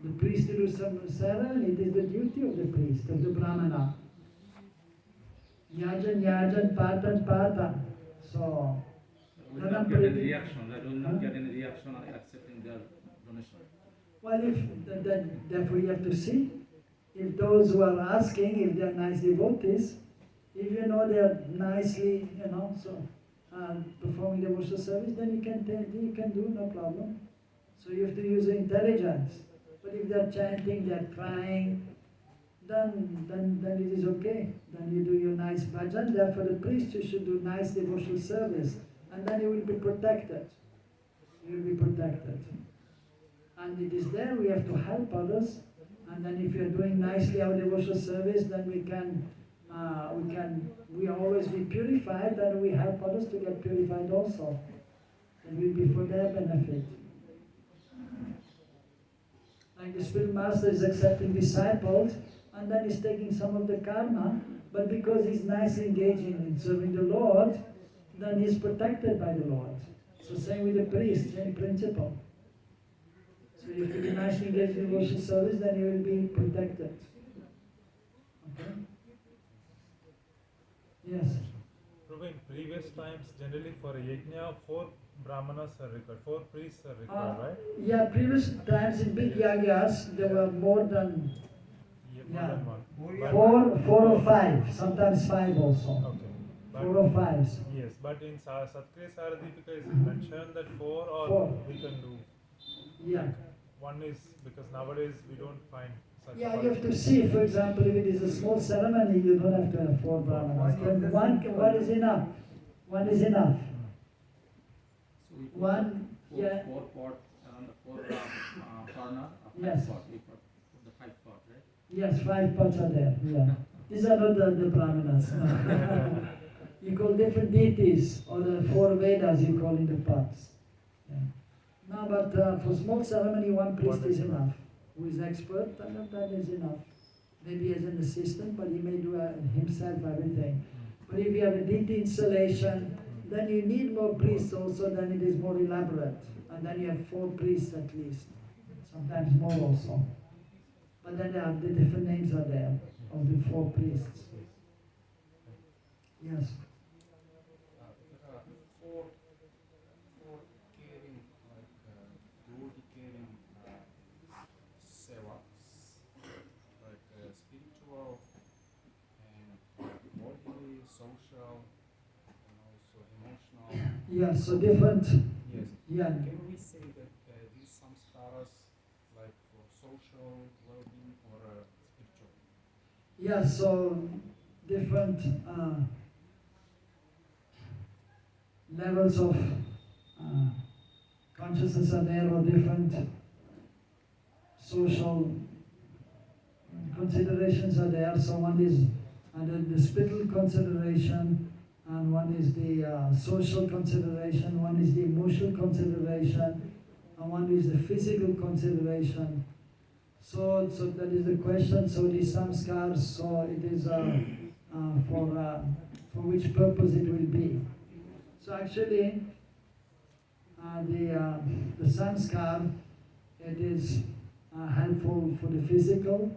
S1: the priest to do some ceremony, it is the duty of the priest, of the brahmana. Yajan, patan. So,
S3: We will not get any reaction, right? We will not get any reaction on accepting their donation.
S1: well, therefore you have to see. If those who are asking, if they are nice devotees, if you know they are nicely, performing devotional service, then you can do, no problem. So you have to use intelligence. But if they are chanting, they are crying, then it is okay. Then you do your nice bhajan. Therefore, the priest, you should do nice devotional service, and then you will be protected. You will be protected. And it is there we have to help others. And then if you are doing nicely our devotional service, then we always be purified, and we help others to get purified also. It will be for their benefit. Like the Spirit Master is accepting disciples, and then he's taking some of the karma, but because he's nicely engaging in serving the Lord, then he's protected by the Lord. So same with the priest, same principle. So if you be nicely engaged in devotional service, then you will be protected. Okay? Yes.
S2: Prabhu, in previous times, generally for a yajna, 4 brahmanas are required, 4 priests are required, right?
S1: Yeah, previous times in big yajnas, there were more than
S2: More than one.
S1: four or 5, sometimes 5 also.
S2: Okay. But
S1: 4 or 5.
S2: yes, but in Satkriya Saradipika is it mentioned that 4 or
S1: 4.
S2: we can do?
S1: Yeah.
S2: One is because nowadays we don't find such.
S1: Yeah, you have to see, for example, if it is a small ceremony, you don't have to have 4 brahmanas. Then one is enough. One is enough.
S3: So we put
S1: One,
S3: four,
S1: yeah.
S3: 4 pot and 4 corner, 5
S1: Yes.
S3: pot. We put the 5 pot, right?
S1: Yes, 5 pots are there. Yeah. These are not the brahmanas. No. You call different deities, or the 4 Vedas you call in the pots. Yeah. No, but for smoke ceremony, one priest
S2: One
S1: is
S2: is enough.
S1: enough. Who is expert, and that is enough. Maybe as an assistant, but he may do himself everything. But if you have a deity installation, then you need more priests also, then it is more elaborate. And then you have 4 priests at least, sometimes more also. But then the different names are there of the 4 priests. Yes.
S8: There are four caring, like devotee caring seva, like spiritual and bodily, social, and also emotional.
S1: Yeah, so different.
S8: Yes.
S1: Yeah.
S8: Can we say that these samskaras, like for social well-being or spiritual?
S1: Yeah, so different levels of consciousness are there, or different social considerations are there. So one is the spiritual consideration, and one is the social consideration, one is the emotional consideration, and one is the physical consideration. So that is the question. So the samskars, so it is for which purpose it will be. So actually, the samskar, it is helpful for the physical,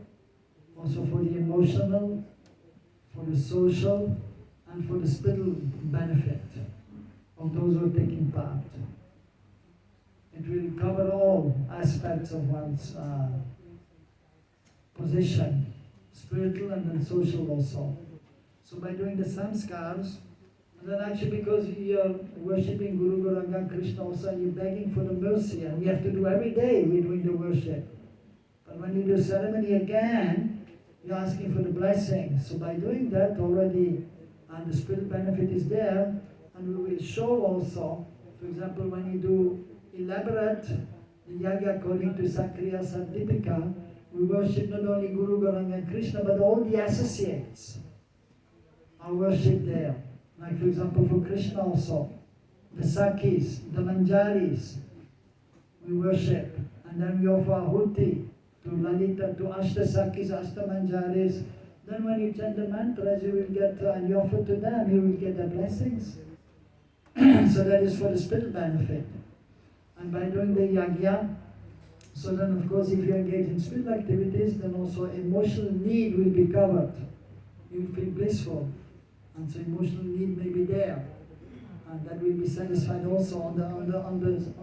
S1: also for the emotional, for the social, and for the spiritual benefit of those who are taking part. It will cover all aspects of one's position, spiritual and then social also. So by doing the samskars, and then actually because you're worshipping Guru Gauranga Krishna also, you're begging for the mercy, and we have to do every day, we're doing the worship. But when you do ceremony again, you're asking for the blessing. So by doing that already, and the spiritual benefit is there, and we will show also, for example, when you do elaborate the yaga according to Sakriya Sadipika, we worship not only Guru Gauranga and Krishna, but all the associates are worshipped there. Like for example for Krishna also, the Sakis, the Manjaris, we worship. And then we offer Ahuti to Lalita, to Ashta Sakis, Ashta Manjaris. Then when you chant the mantras, you will get, and you offer to them, you will get the blessings. So that is for the spiritual benefit. And by doing the yagya, so then of course if you engage in spiritual activities, then also emotional need will be covered. You will feel blissful. And so emotional need may be there. And that will be satisfied also on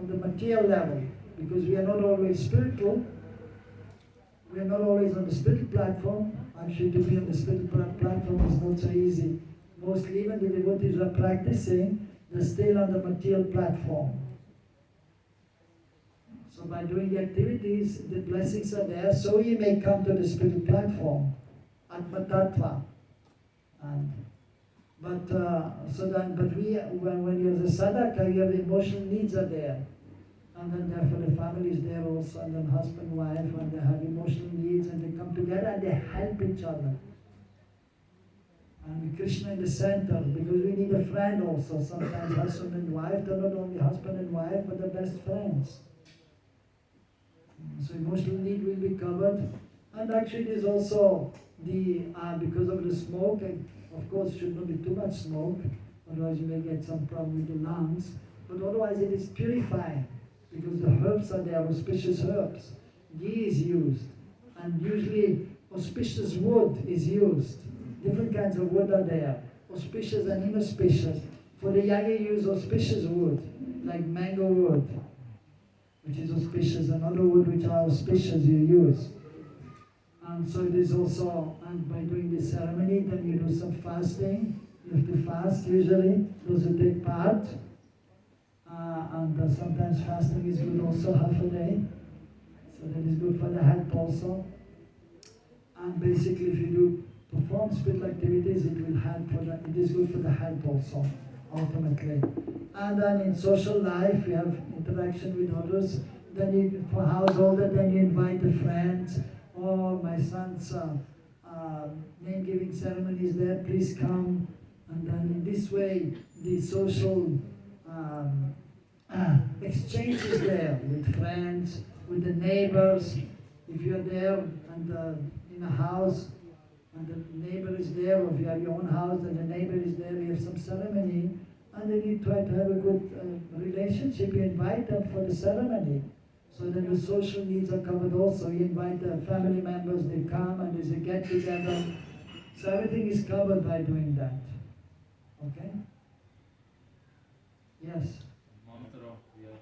S1: the material level. Because we are not always spiritual. We are not always on the spiritual platform. Actually to be on the spiritual platform is not so easy. Mostly even the devotees who are practicing, they're still on the material platform. So by doing the activities, the blessings are there, so you may come to the spiritual platform, Atma Tattva. But when you're the sadhaka, your emotional needs are there. And then therefore the family is there also, and then husband, wife, and they have emotional needs, and they come together and they help each other. And Krishna in the center, because we need a friend also. Sometimes husband and wife, they're not only husband and wife, but they're best friends. So emotional need will be covered. And actually there's also because of the smoke, and of course should not be too much smoke, otherwise you may get some problem with the lungs. But otherwise it is purifying, because the herbs are there, auspicious herbs. Ghee is used, and usually auspicious wood is used. Different kinds of wood are there, auspicious and inauspicious. For the yaga you use auspicious wood, like mango wood, which is auspicious, and other wood which are auspicious you use. And so it is also, and by doing this ceremony, then you do some fasting. You have to fast usually, those who take part. And sometimes fasting is good also, half a day. So that is good for the health also. And basically if you do perform spiritual activities, it will help it is good for the health also, ultimately. And then in social life, you have interaction with others. Then for householder, then you invite the friends. Oh, my son's name-giving ceremony is there, please come. And then in this way, the social exchange is there with friends, with the neighbors. If you're there and in a house and the neighbor is there, or if you have your own house and the neighbor is there, you have some ceremony, and then you try to have a good relationship. You invite them for the ceremony. So then the social needs are covered also. You invite the family members, they come and there's a get together. So everything is covered by doing that. Okay? Yes.
S3: Mantra, we are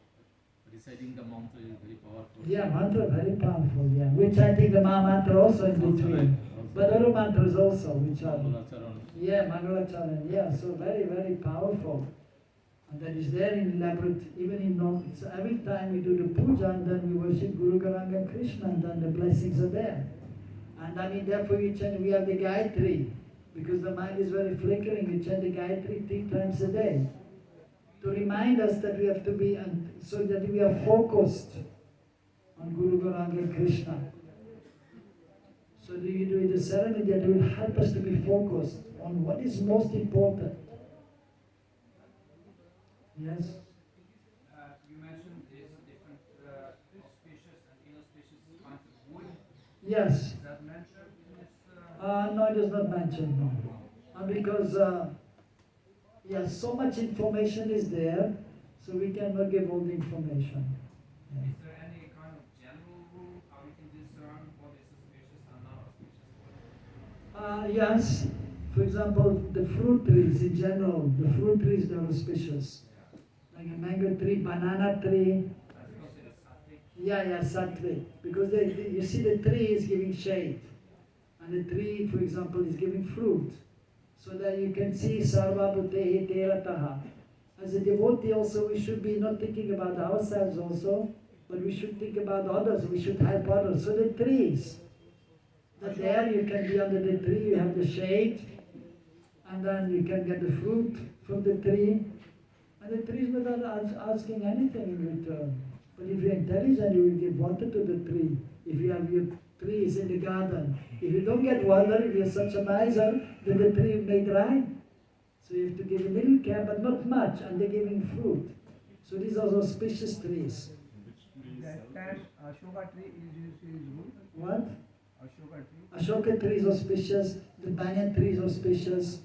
S3: reciting the mantra is very powerful.
S1: Yeah, mantra very powerful, yeah. We're chanting the Maha mantra also in between. But other mantras also, which are...
S3: Mangalacharan.
S1: Yeah, Mangalacharan, yeah, so very, very powerful. And that is there in elaborate, even in non... So every time we do the puja and then we worship Guru Garanga and Krishna and then the blessings are there. And I mean, therefore we chant, we have the Gayatri. Because the mind is very flickering, we chant the Gayatri 3 times a day. To remind us that we have to be, and so that we are focused on Guru Garanga and Krishna. So you do the ceremony that will help us to be focused on what is most important. Yes?
S8: You mentioned there's different auspicious and inauspicious kinds of wood.
S1: Yes.
S8: Is that mentioned in this?
S1: No, it is not mentioned, no. And because, so much information is there, so we cannot give all the information. Yeah.
S8: Is there any kind of general rule how you can discern what is auspicious and not auspicious wood?
S1: Yes. For example, the fruit trees in general, the fruit trees are auspicious. Like a mango tree, banana tree.
S8: That's considered sattvic.
S1: Yeah, sattvic. Because you see the tree is giving shade. And the tree, for example, is giving fruit. So that you can see sarva bhutehi terataha. As a devotee also, we should be not thinking about ourselves also, but we should think about others, we should help others. So the trees, that there you can be under the tree, you have the shade, and then you can get the fruit from the tree. And the tree is not asking anything in return. But if you're intelligent, you will give water to the tree. If you have your trees in the garden, if you don't get water, if you're such a miser, then the tree may dry. So you have to give a little care, but not much, and they're giving fruit. So these are auspicious trees.
S5: That time Ashoka tree is used to use wood.
S1: What?
S5: Ashoka tree.
S1: Ashoka tree is auspicious, the banyan tree is auspicious,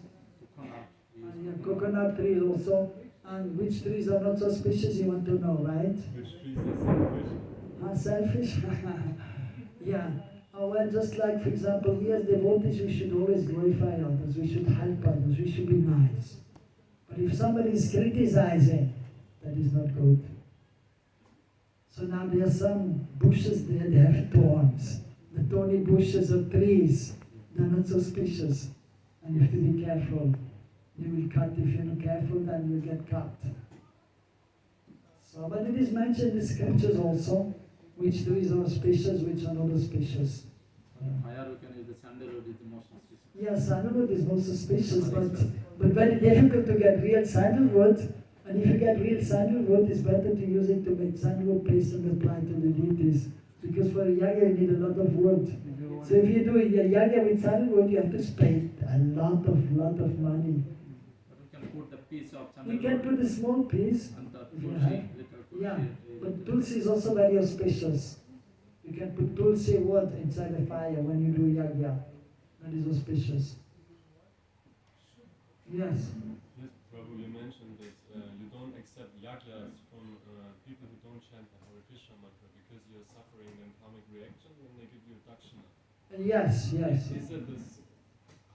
S1: coconut tree also. And which trees are not so auspicious, you want to know, right?
S4: Which trees are selfish?
S1: Selfish? Yeah. Oh, well, just like, for example, we as devotees, we should always glorify others, we should help others, we should be nice. But if somebody is criticizing, that is not good. So now there are some bushes there, they have thorns. The thorny bushes of trees, they are not so auspicious. And you have to be careful. They will cut, if you're not careful, then you'll get cut. So, but it is mentioned in the scriptures also, which trees are auspicious, which are not auspicious.
S3: Fire we can use the sandalwood is the most auspicious.
S1: Yeah, sandalwood is most auspicious, but very difficult to get real sandalwood. And if you get real sandalwood, it's better to use it to make sandalwood paste and apply to the deities. Because for a yaga, you need a lot of wood. So if you do a yaga with sandalwood, you have to spend a lot of money.
S3: But we can put the piece of
S1: You
S3: sandalwood.
S1: can put a small piece.
S3: And the
S1: if you
S3: tulsi,
S1: have.
S3: little tulsi.
S1: Yeah, but tulsi is also very auspicious. You can put tulsi wood inside the fire when you do yagya. That is auspicious. Yes.
S4: Yes, Prabhu, you mentioned that you don't accept yagyas from people who don't chant the Hare Krishna mantra because you're suffering an karmic reaction and they give you dakshina.
S1: Yes.
S4: Is it this?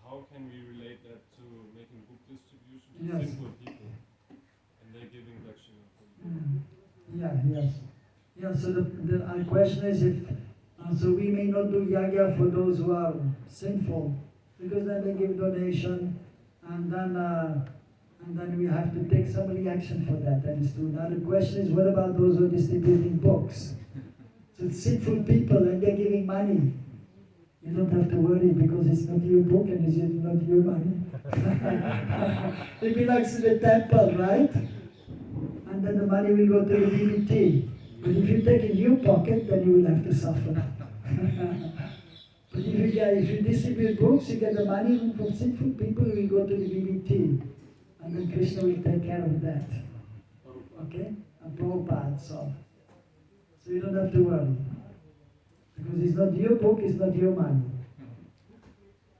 S4: How can we relate that to making book distribution to
S1: Yes.
S4: sinful people and they're giving dakshina for you?
S1: Yes. Yeah, so the question is if, so we may not do yagya for those who are sinful, because then they give donation, and then we have to take some reaction for that. That is true. Now the question is, what about those who are distributing books? So it's sinful people and they're giving money. You don't have to worry because it's not your book and it's not your money. It belongs to the temple, right? And then the money will go to the BBT. But if you take in your pocket, then you will have to suffer. But if you distribute books, you get the money from sinful people, you will go to the BBT. And then Krishna will take care of that. Okay? Prabhupada, so you don't have to worry. Because it's not your book, it's not your money.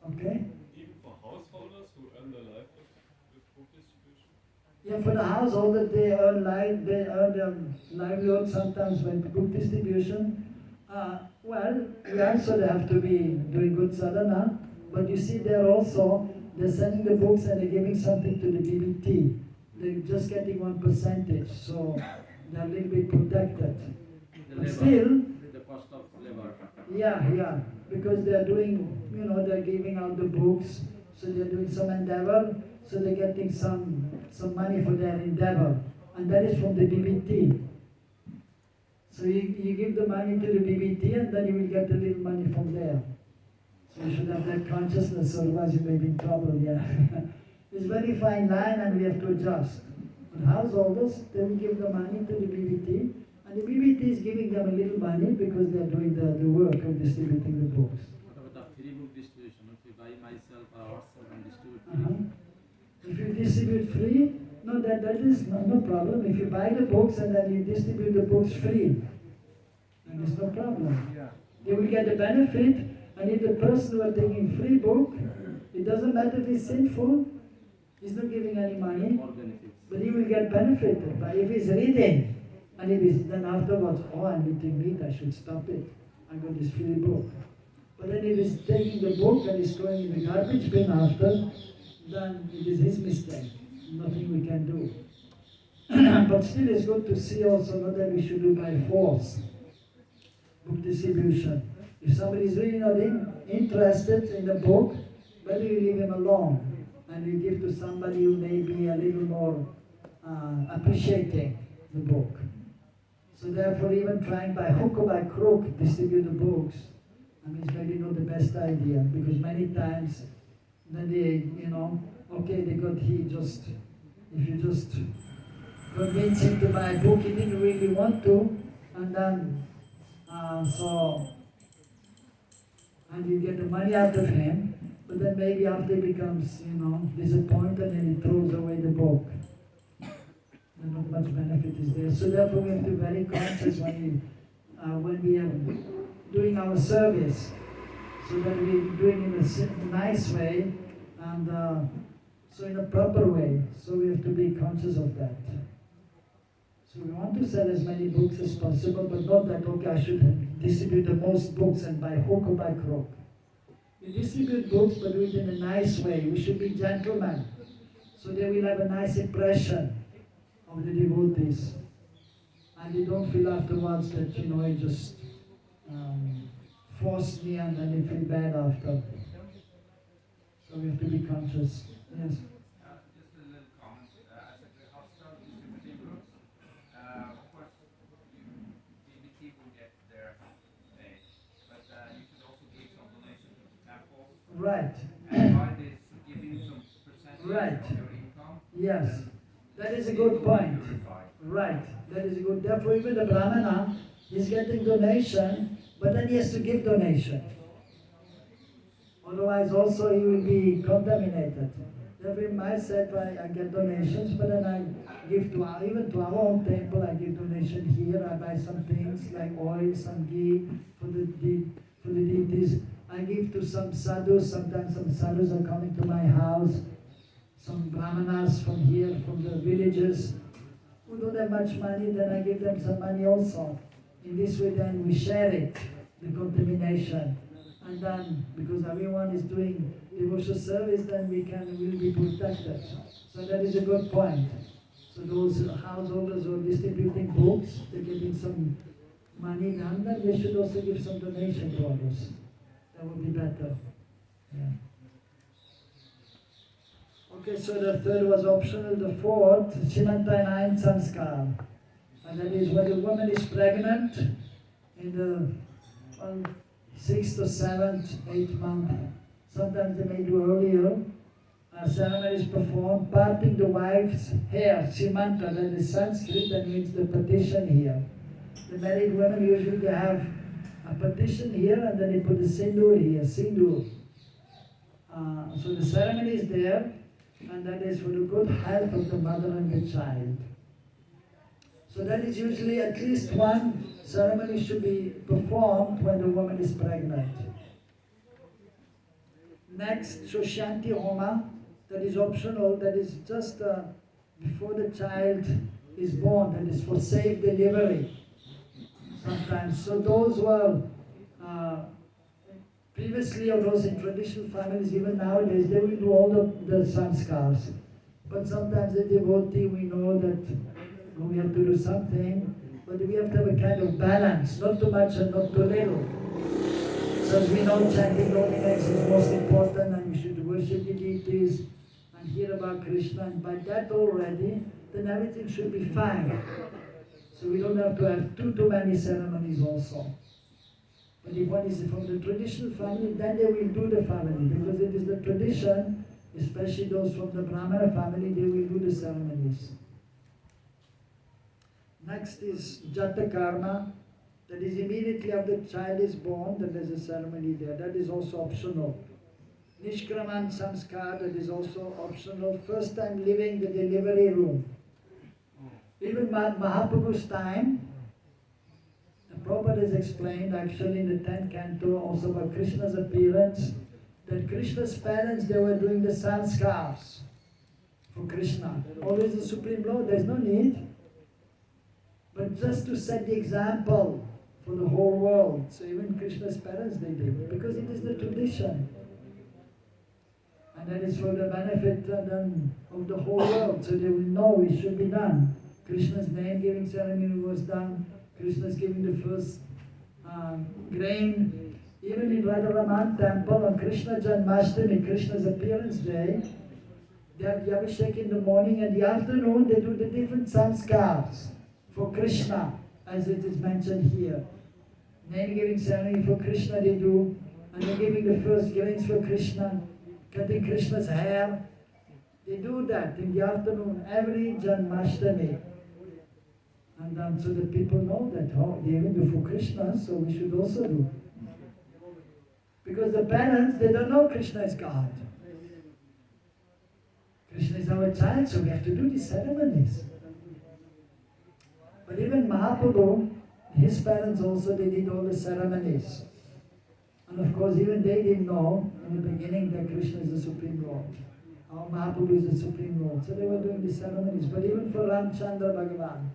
S1: Okay?
S4: Even for householders who earn their livelihood with book distribution?
S1: Yeah, for the householder, they earn their livelihood sometimes when book distribution. Well, so they have to be doing good sadhana, but you see they're sending the books and they're giving something to the BBT. They're just getting 1%, so they're a little bit protected.
S3: The
S1: But
S3: labor,
S1: still,
S3: the cost of labor.
S1: yeah, because they're doing, they're giving out the books, so they're doing some endeavor, so they're getting some money for their endeavor, and that is from the BBT. So you give the money to the BBT and then you will get a little money from there. So you should have that consciousness, otherwise you may be in trouble, yeah. It's a very fine line and we have to adjust. But householders, they will give the money to the BBT, and the BBT is giving them a little money because they are doing the work of distributing the books.
S3: What about the free book distribution? If you buy myself or ourselves and distribute free?
S1: If you distribute free, no, that is no problem. If you buy the books and then you distribute the books free, then it's no problem.
S5: Yeah.
S1: They will get the benefit, and if the person who are taking free book, it doesn't matter if he's sinful, he's not giving any money,
S3: More benefits.
S1: but he will get benefited. But if he's reading, and if he's then afterwards, I'm eating meat, I should stop it. I got this free book. But then if he's taking the book and he's throwing in the garbage bin after, then it is his mistake. Nothing we can do. But still it's good to see also not that we should do by force. Book distribution. If somebody is really not interested in the book, better you leave him alone and you give to somebody who may be a little more appreciating the book. So therefore even trying by hook or by crook distribute the books, it's maybe not the best idea, because many times then they, if you just convince him to buy a book he didn't really want to, and then and you get the money out of him, but then maybe after he becomes, disappointed and he throws away the book. And not much benefit is there. So therefore we have to be very conscious when we are doing our service, so that we're doing it in a nice way, and so in a proper way. So we have to be conscious of that. So we want to sell as many books as possible, but not that, I should distribute the most books and by hook or by crook. We distribute books, but do it in a nice way. We should be gentlemen, so they will have a nice impression of the devotees. And they don't feel afterwards that, he just forced me and then they feel bad after. So we have to be conscious. Yes?
S8: Just a little comment. As a Gehasta distributing books, of course, BBT will get their pay, but you should also give some donation to the temple.
S1: Right.
S8: And by this, giving some percentage of your income.
S1: Yes. That is a good point. Right. That is good. Therefore, even the Brahmana is getting donation, but then he has to give donation. Otherwise, also he will be contaminated. Therefore, in my set, I get donations, but then I give even to our own temple, I give donation here. I buy some things like oil, some ghee for the deities. I give to some sadhus. Sometimes some sadhus are coming to my house. Some brahmanas from here, from the villages, who don't have much money, then I give them some money also. In this way then we share it, the contamination. And then, because everyone is doing devotional service, then we will be protected. So that is a good point. So those householders who are distributing books, they're getting some money, and then they should also give some donation to others. That would be better. Yeah. Okay, so the third was optional. The fourth, Simantana Samskara. And that is when the woman is pregnant in the 6th or 7th, 8th month. Sometimes they may do earlier. A ceremony is performed, parting the wife's hair, Simanta, that is Sanskrit, that means the petition here. The married women usually they have a petition here and then they put the sindoor here, sindoor. So the ceremony is there, and that is for the good health of the mother and the child. So that is usually at least one ceremony should be performed when the woman is pregnant. Next, Shoshanti Homa, that is optional, that is just before the child is born, that is for safe delivery sometimes. So those who are previously, or those in traditional families, even nowadays, they will do all the samskars. But sometimes the devotee, we know that we have to do something, but we have to have a kind of balance, not too much and not too little. So as we know, chanting Lord is most important, and we should worship the deities and hear about Krishna, and by that already, then everything should be fine. So we don't have to have too many ceremonies also. But if one is from the traditional family, then they will do the family, because it is the tradition, especially those from the Brahmana family, they will do the ceremonies. Next is Jata Karma, that is immediately after the child is born, then there's a ceremony there, that is also optional. Nishkraman Samskar, that is also optional, first time leaving the delivery room. Even Mahaprabhu's time, Prabhupada has explained actually in the 10th canto also about Krishna's appearance, that Krishna's parents, they were doing the Samskaras for Krishna. Always the Supreme Lord, there's no need. But just to set the example for the whole world. So even Krishna's parents, they did, because it is the tradition. And that is for the benefit of the whole world, so they will know it should be done. Krishna's name-giving ceremony was done. Krishna's giving the first grain. Even in Radharaman temple on Krishna Janmashtami, Krishna's appearance day, they have the Abhishek in the morning, and the afternoon they do the different samskars for Krishna, as it is mentioned here. Name-giving ceremony for Krishna they do, and they're giving the first grains for Krishna, cutting Krishna's hair. They do that in the afternoon, every Janmashtami. And so the people know that, oh, they even do for Krishna, so we should also do. Because the parents, they don't know Krishna is God. Krishna is our child, so we have to do these ceremonies. But even Mahaprabhu, his parents also, they did all the ceremonies. And of course, even they didn't know in the beginning that Krishna is the Supreme Lord. Our Mahaprabhu is the Supreme Lord. So they were doing the ceremonies. But even for Ramchandra Bhagavan,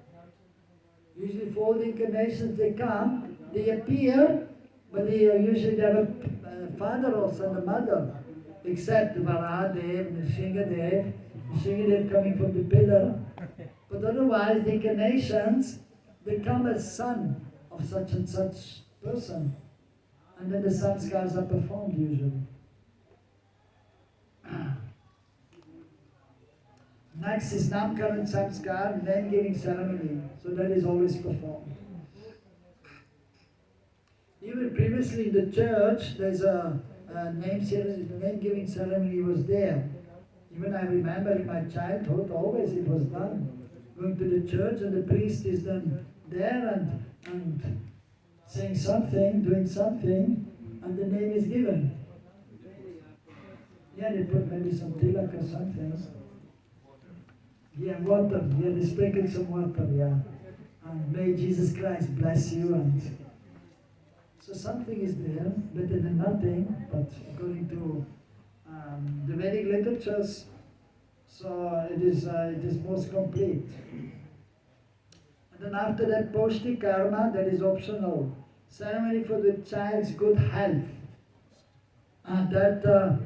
S1: usually for all the incarnations they come, they appear, but they usually have a father also and a mother, except Varahadev, Nrsingadev, Nrsingadev coming from the pillar. But otherwise, the incarnations, they come as son of such and such person. And then the samskars are performed usually. Next is Namkaran Samskar, name-giving ceremony. So that is always performed. Even previously in the church, there's a name-giving ceremony was there. Even I remember in my childhood, always it was done. Going to the church and the priest is then there and saying something, doing something, and the name is given. Yeah, they put maybe some tilak or something. Yeah, water. Yeah, they sprinkled some water, yeah. And may Jesus Christ bless you. And so something is there, better than nothing, but according to the Vedic literatures, so it is most complete. And then after that, Paushti Karma, that is optional. Ceremony for the child's good health. And that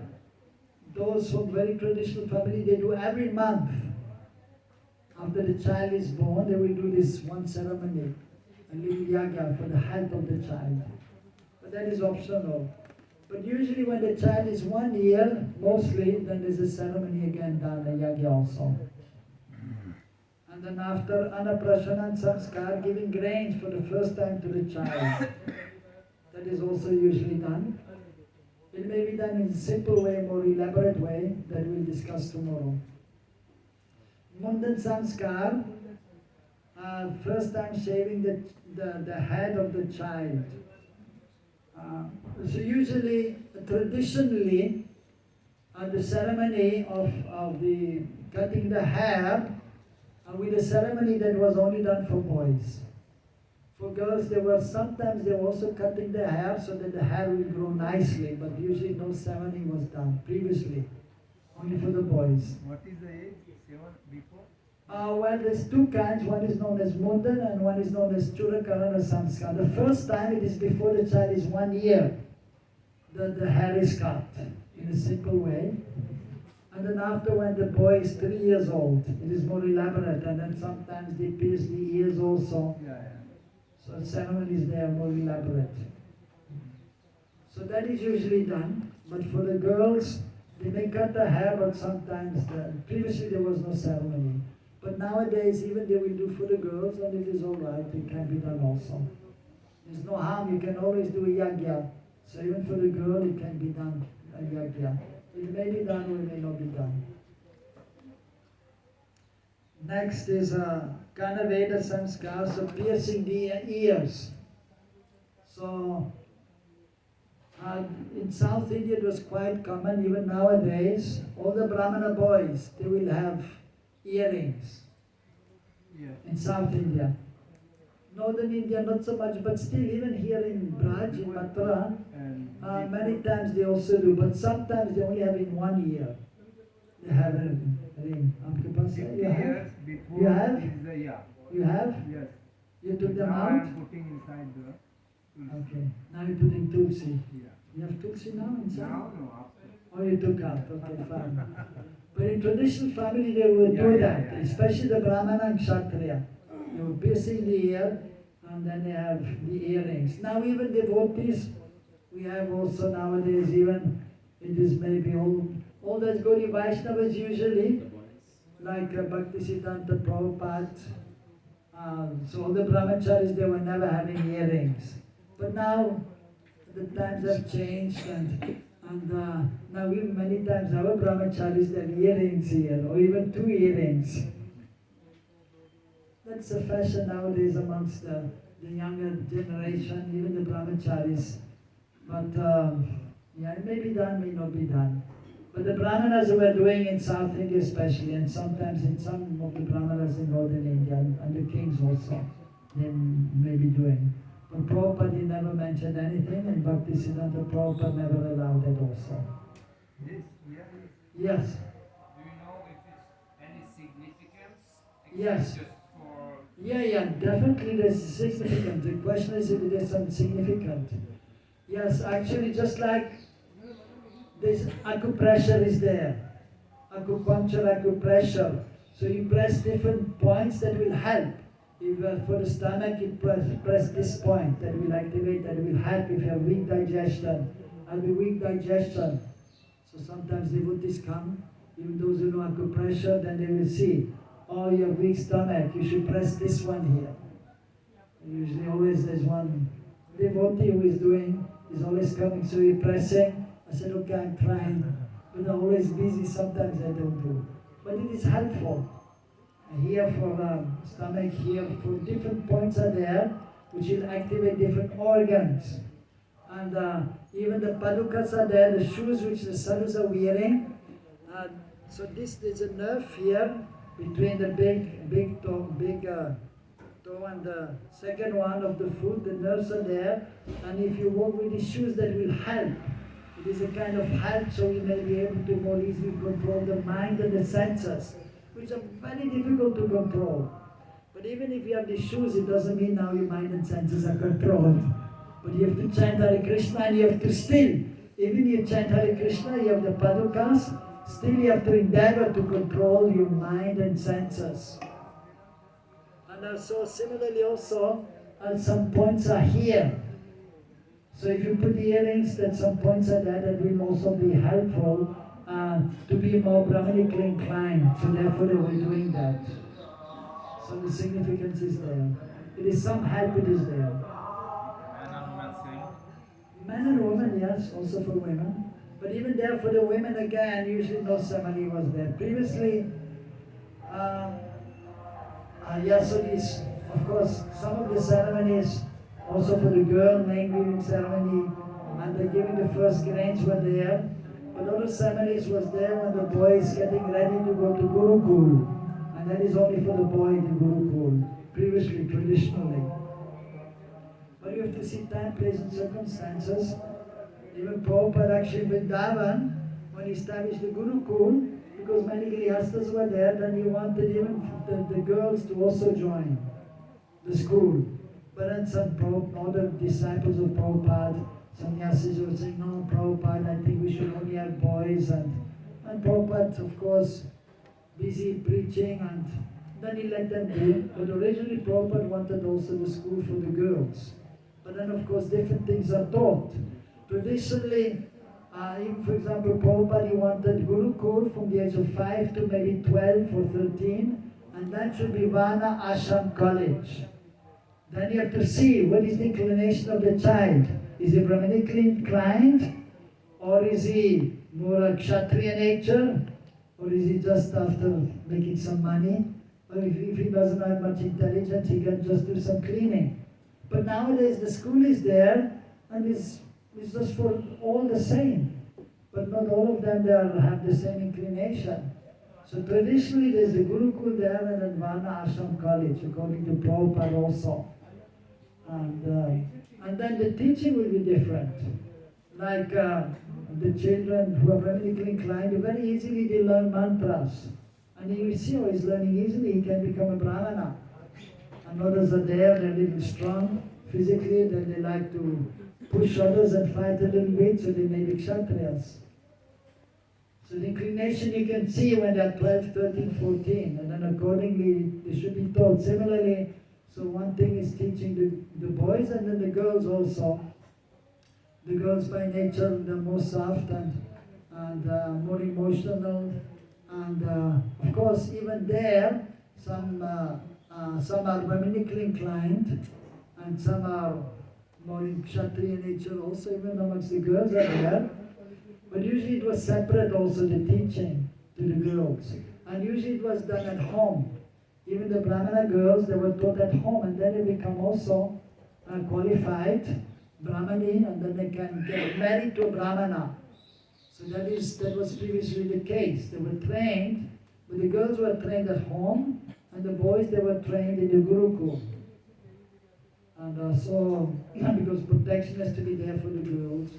S1: those from very traditional family, they do every month. After the child is born, they will do this one ceremony, a little yaga for the health of the child. But that is optional. But usually when the child is 1 year, mostly, then there's a ceremony again done, a yaga also. And then after Anaprasana and Samskar, giving grains for the first time to the child. That is also usually done. It may be done in a simple way, more elaborate way, that we'll discuss tomorrow. Mundan Samskar, first time shaving the head of the child. So usually, traditionally, the ceremony of the cutting the hair, And with the ceremony that was only done for boys. For girls, sometimes they were also cutting their hair so that the hair will grow nicely, but usually no ceremony was done previously, only for the boys.
S5: What is the age? 7 before?
S1: Well, there's two kinds. One is known as Mundan and one is known as Churakarana Samskar. The first time it is before the child is 1 year that the hair is cut in a simple way. And then after when the boy is 3 years old, it is more elaborate, and then sometimes they pierce the ears also.
S5: Yeah.
S1: So the ceremonies there are more elaborate. So that is usually done. But for the girls, they may cut the hair, but sometimes previously there was no ceremony. But nowadays, even they will do for the girls, and it is all right. It can be done also. There's no harm. You can always do a yagya. So even for the girl, it can be done a yagya. It may be done or it may not be done. Next is Kanaveda Samskaras, so piercing the ears. So in South India it was quite common, even nowadays. All the Brahmana boys, they will have earrings in South India. Northern India not so much, but still even here in Braj, in Mathura, many times they also do, but sometimes they only have in 1 ear. They have a ring. आपके पास है? You have? You have? You have?
S5: Yes.
S1: You took them
S5: Now I
S1: out?
S5: am putting inside the tulsi.
S1: Okay. Now you're putting tulsi.
S5: Yeah.
S1: You have tulsi now inside?
S5: Now, no, after.
S1: Oh, you took out. Okay, fine. But in traditional family they would do that, especially the Brahmana and Kshatriya. They were piercing the ear and then they have the earrings. Now even devotees, we have also nowadays even, it is maybe all those Gaudiya Vaishnavas usually, like Bhaktisiddhanta Prabhupada, so all the brahmacharis, they were never having earrings. But now the times have changed and now even many times our brahmacharis have earrings here, or even 2 earrings. That's a fashion nowadays amongst the younger generation, even the brahmacharis. But it may be done, may not be done. But the brahmanas who were doing in South India especially, and sometimes in some of the brahmanas in Northern India, and the kings also, they may be doing. But Prabhupada he never mentioned anything, and Bhaktisiddhanta Prabhupada never allowed that also. Yes.
S8: Do you know if it's any significance?
S1: Yes.
S8: Just for
S1: Yeah, definitely there's significance. The question is if there's some significant. Yes, actually just like this acupressure is there. Acupuncture, acupressure. So you press different points that will help. If for the stomach you press this point, that will activate, that will help if you have weak digestion. And the weak digestion. So sometimes devotees come, even those who know acupressure, then they will see, oh, you have weak stomach, you should press this one here. Usually always there's one devotee who is always coming, so you're pressing. I said, okay, I'm trying, but I'm always busy, sometimes I don't do. But it is helpful. Here for stomach, here for different points are there, which will activate different organs. And even the padukas are there, the shoes which the sadhus are wearing. So there's a nerve here between the big toe and the second one of the foot. The nerves are there, and if you walk with these shoes, that will help. It is a kind of help, so you may be able to more easily control the mind and the senses, which are very difficult to control. But even if you have these shoes, it doesn't mean now your mind and senses are controlled. But you have to chant Hare Krishna, and you have to still, even you chant Hare Krishna, you have the padukas, still you have to endeavor to control your mind and senses. And so similarly also, some points are here. So if you put the earrings, then some points are there that will also be helpful to be more Brahmanically inclined. So therefore they were doing that. So the significance is there. It is some help, it is there. Men and women, yes, also for women. But even there for the women again, usually no ceremony was there. Previously, so these, of course, some of the ceremonies, also for the girl, name giving ceremony, and the giving the first grains were there. But other ceremonies was there when the boy is getting ready to go to Gurukul. And that is only for the boy in the Gurukul, previously, traditionally. But you have to see time, place and circumstances. Even Prabhupada actually Vrindavan, when he established the Gurukul, because many Grihasthas were there, then he wanted even the girls to also join the school. But then some other disciples of Prabhupada, sannyasis were saying, no, Prabhupada, I think we should only have boys. And Prabhupada, of course, busy preaching, and then he let them do. But originally Prabhupada wanted also the school for the girls. But then of course different things are taught. Traditionally, even for example, Prabhupada, he wanted Gurukul from the age of 5 to maybe 12 or 13, and that should be Vana Ashram College. Then you have to see what is the inclination of the child. Is he Brahmanically inclined, or is he more a Kshatriya nature, or is he just after making some money? Or if he doesn't have much intelligence, he can just do some cleaning. But nowadays the school is there, and it's just for all the same. But not all of them have the same inclination. So traditionally there's the Gurukul there and then Vana Ashram College, according to Prabhupada also. And then the teaching will be different. Like the children who are Brahmanically inclined, very easily they learn mantras. And you see how he's learning easily, he can become a Brahmana. And others are there, they're a little strong physically, then they like to push others and fight a little bit, so they may be Kshatriyas. So the inclination you can see when they're 12, 13, 14, and then accordingly they should be taught. Similarly, so one thing is teaching the boys, and then the girls also. The girls by nature, they're more soft and more emotional. And of course, even there, some are Brahmanically inclined, and some are more in Kshatriya nature also, even amongst the girls are there. But usually it was separate also, the teaching to the girls. And usually it was done at home. Even the Brahmana girls, they were taught at home, and then they become also qualified Brahmani, and then they can get married to a Brahmana. So that was previously the case. They were trained, but the girls were trained at home, and the boys, they were trained in the Gurukul. And so, because protection has to be there for the girls,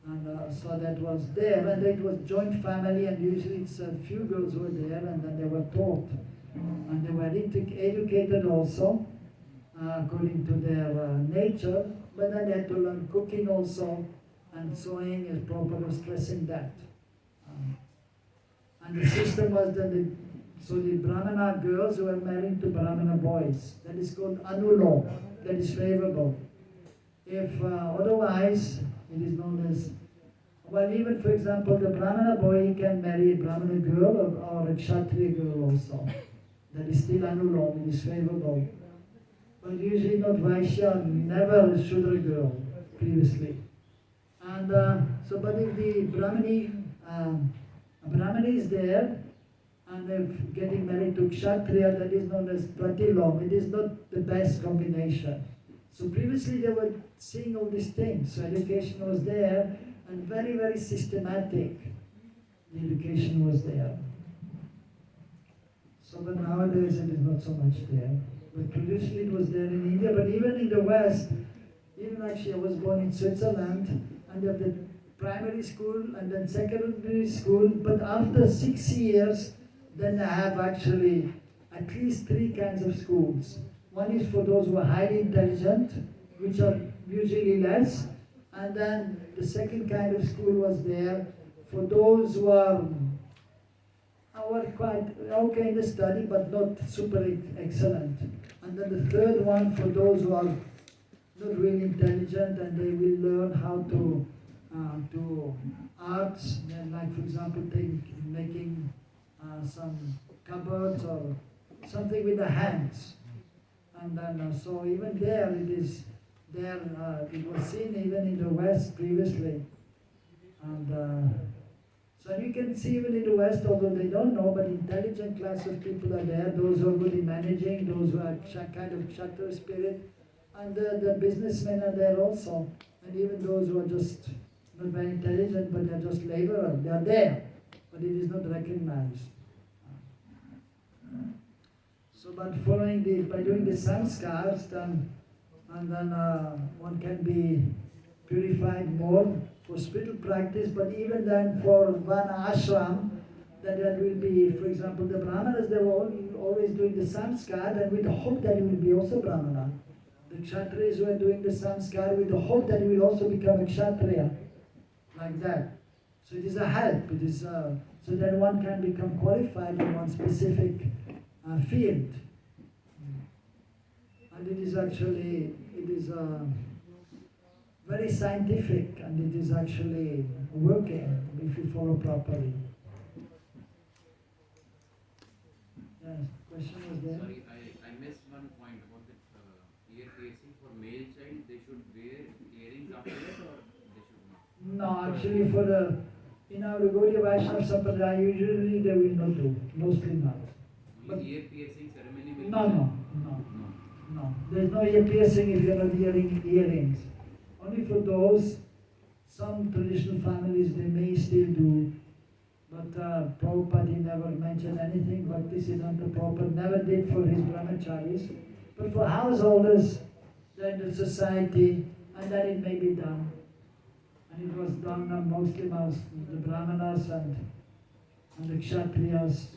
S1: and so that was there, and it was joint family, and usually it's a few girls were there, and then they were taught. And they were educated also, according to their nature, but then they had to learn cooking also, and sewing, as Prabhupada was stressing that. And the system was that the Brahmana girls were married to Brahmana boys. That is called Anulo, that is favorable. If otherwise, it is known as, well, even for example, the Brahmana boy, he can marry a Brahmana girl or a Kshatriya girl also. That is still Anulo, it is favorable. But usually not Vaishya, never a Shudra girl previously. And so, but if the Brahmani is there, and if getting married to Kshatriya, that is known as Pratilom, it is not the best combination. So previously they were seeing all these things, so education was there, and very, very systematic, the education was there. So but nowadays it is not so much there. But traditionally it was there in India, but even in the West, even actually I was born in Switzerland, and they have the primary school and then secondary school, but after 6 years, then I have actually at least 3 kinds of schools. One is for those who are highly intelligent, which are usually less, and then the second kind of school was there for those who are quite okay in the study, but not super excellent. And then the third one for those who are not really intelligent, and they will learn how to do arts, and like for example, making some cupboards or something with the hands. And then so even there it is there. It was seen even in the West previously, and so you can see even in the West, although they don't know, but intelligent class of people are there. Those who are good in managing, those who are kind of Kshatriya spirit, and the businessmen are there also. And even those who are just not very intelligent, but they are just laborers, they are there, but it is not recognized. So, but following by doing the samskars, then, and then one can be purified more for spiritual practice, but even then for one ashram, that will be, for example, the brahmanas, they were always doing the samskar, and with the hope that it will be also brahmana. The kshatriyas were doing the samskar with the hope that it will also become a kshatriya, like that. So it is a help, it is so that one can become qualified in one specific field. And it is actually, it is very scientific, and it is actually working if you follow properly. Yes, question was there?
S9: Sorry, I missed one point about the ear piercing. For male child, they should wear earrings after that, or they should not?
S1: No, actually for the, in our Gaudiya Vaishnava Sampradaya, usually they will not do, mostly not. But
S9: Only ear piercing ceremony will
S1: no,
S9: be
S1: no, no, no. There's no ear piercing if you're not wearing earrings. Only for those, some traditional families, they may still do. But Prabhupada, he never mentioned anything, but Bhaktisiddhanta Prabhupada never did for his brahmacharis. But for householders, then the society, and then it may be done. And it was done mostly by the brahmanas and the kshatriyas.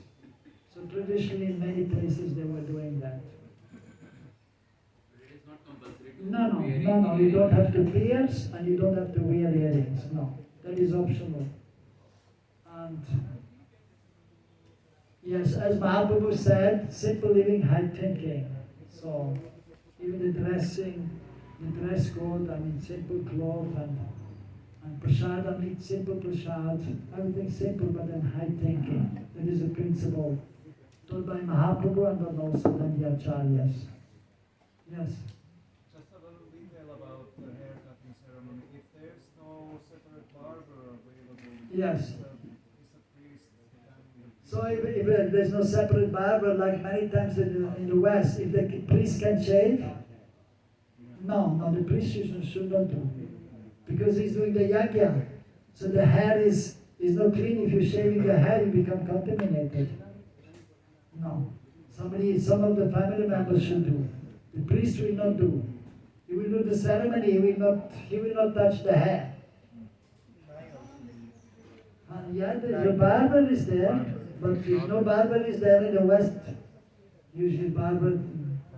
S1: So traditionally in many places they were doing that.
S9: But it is not compulsory to
S1: No, you don't have to pierce and you don't have to wear earrings, no. That is optional. And yes, as Mahaprabhu said, simple living, high thinking. So even the dressing, the dress code, I mean simple clothes and prasad, I mean simple prasad, everything simple but then high thinking. That is the principle taught by Mahaprabhu and then also then the acharyas. Yes.
S5: Just a little detail about the hair cutting ceremony. If there's no separate barber available,
S1: Yes.
S5: is a priest
S1: So if there's no separate barber, like many times in the West, if the priest can shave, no, the priest should not do. Because he's doing the yajna. So the hair is not clean. If you're shaving your hair, you become contaminated. No. Some of the family members should do. The priest will not do. He will do the ceremony, he will not touch the hair. And yeah, the barber is there, but if no barber is there in the West, usually barber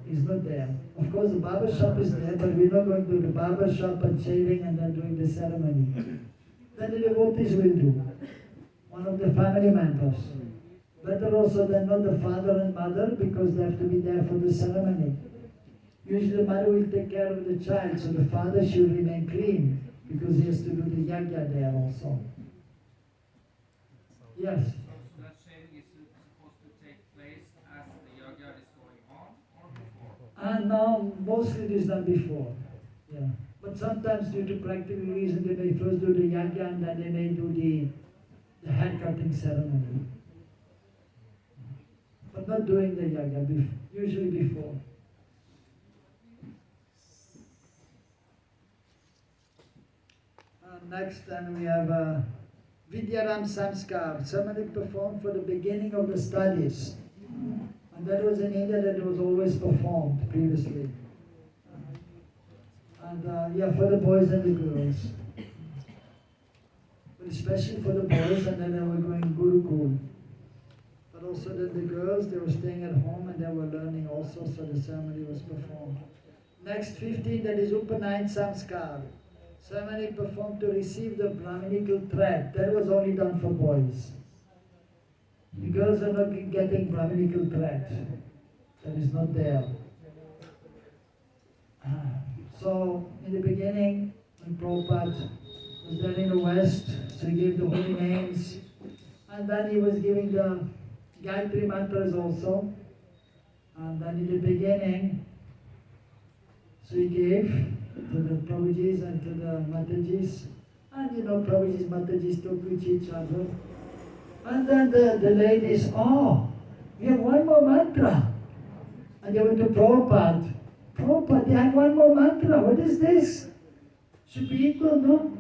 S1: is not there. Of course the barber shop is there, but we're not going to the barber shop and shaving and then doing the ceremony. Then the devotees will do. One of the family members. Better also than not the father and mother, because they have to be there for the ceremony. Usually the mother will take care of the child, so the father should remain clean, because he has to do the yajna there also. Yes?
S8: So that shaving is supposed to take place as the yajna is going on or before?
S1: And now mostly it is done before. Yeah. But sometimes due to practical reason they may first do the yajna and then they may do the hair cutting ceremony. But not doing the yajna, usually before. Next then we have Vidyaram Samskar, ceremony performed for the beginning of the studies. And that was in India that it was always performed previously. And for the boys and the girls. But especially for the boys, and then they were going Gurukul. But also that the girls, they were staying at home and they were learning also, so the ceremony was performed. Next 15, that is Upanayan Samskar. Ceremony performed to receive the Brahminical thread. That was only done for boys. The girls are not getting Brahminical thread. That is not there. So, in the beginning, when Prabhupada was there in the West, so he gave the holy names, and then he was giving the Gayatri mantras also. And then in the beginning, so he gave to the Prabhujis and to the Matajis. And Prabhujis, Matajis talk with each other. And then the ladies, we have one more mantra. And they went to Prabhupada. Prabhupada, they have one more mantra. What is this? Should be equal, no?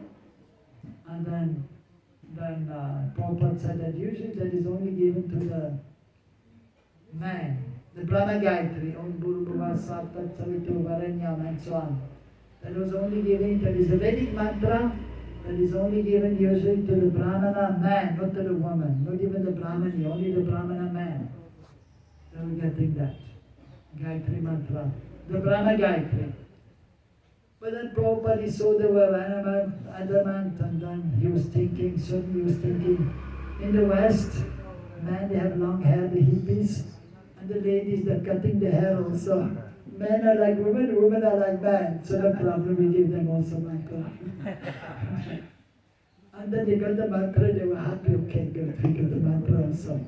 S1: And then Prabhupada said that usually that is only given to the man. The Brahma Gayatri, Om Bhurabhuva Satat Savitu Varanyam, and so on. That was only given, that is a Vedic mantra that is only given usually to the Brahmana man, not to the woman, not even the Brahmani, only the Brahmana man. They were getting that. Gayatri mantra. The Brahma Gayatri. But then Prabhupada, he saw they were adamant, and then he was thinking, in the West, men, they have long hair, the hippies, and the ladies, they're cutting the hair also. Men are like women are like men, so no problem, we give them also mantra. And then they got the mantra, they were happy, okay, good, we got the mantra also.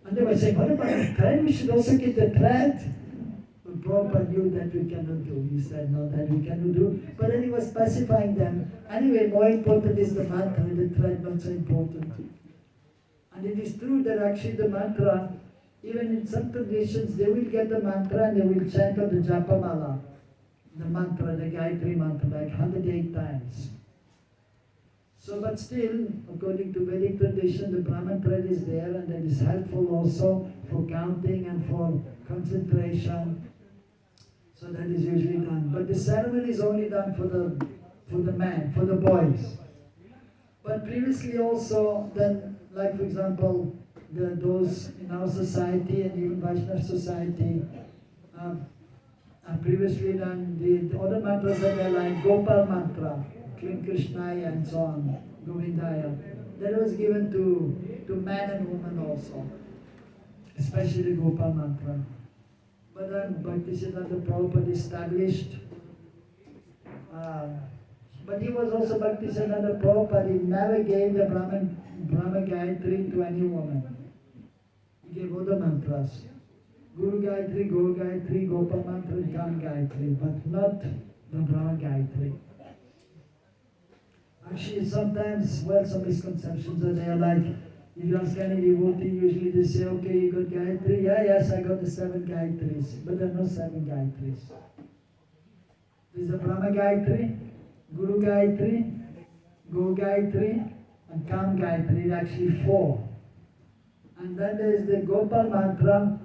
S1: And they were saying, what about the thread? We should also get the thread. But Prabhupada knew that we cannot do. He said, no, that we cannot do. But then he was specifying them. Anyway, more important is the mantra, the thread not so important. And it is true that actually the mantra, even in some traditions, they will get the mantra and they will chant on the japa mala. The mantra, the Gayatri mantra, like 108 times. So, but still, according to Vedic tradition, the Brahman thread is there and that is helpful also for counting and for concentration. So that is usually done. But the ceremony is only done for the men, for the boys. But previously also, then, like for example, those in our society and even Vaishnava society, previously done the other mantras are there like Gopal mantra, Klim Krishnaya and so on, Govindaya. That was given to men and women also, especially the Gopal mantra. But then Bhaktisiddhanta Prabhupada established, but he was also Bhaktisiddhanta Prabhupada, he never gave the Brahma Gayatri to any woman. He gave other mantras. Guru Gayatri, Go Gayatri, Gopal mantra, Kam Gayatri, but not the Brahma Gayatri. Actually, sometimes, well, some misconceptions are there, like, if you ask any devotee, usually they say, okay, you got Gayatri? Yeah, yes, I got the 7 Gayatris, but there are no 7 Gayatris. There's a Brahma Gayatri, Guru Gayatri, Go Gayatri, and Kam Gayatri, actually 4. And then there is the Gopal mantra,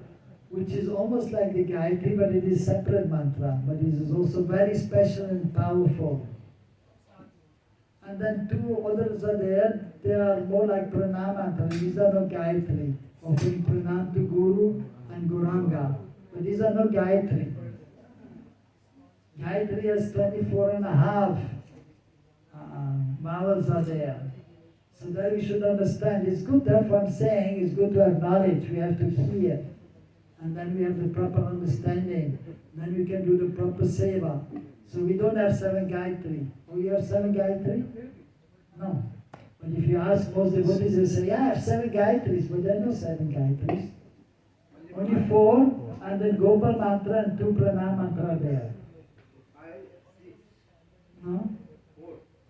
S1: which is almost like the Gayatri, but it is separate mantra, but it is also very special and powerful. And then 2 others are there, they are more like pranam mantra. These are not Gayatri, offering pranam to Guru and Guranga. But these are not Gayatri. Gayatri has 24 and a half vowels are there. So that we should understand. It's good, therefore I'm saying, it's good to have knowledge, we have to hear. And then we have the proper understanding. Then we can do the proper seva. So we don't have 7 Gayatri. Oh, you have 7 Gayatri? No. But if you ask most devotees, they say, yeah, I have 7 Gayatris, but there are no 7 Gayatris. Only 4, and then Gopal mantra and 2 Pranam mantra are there. No?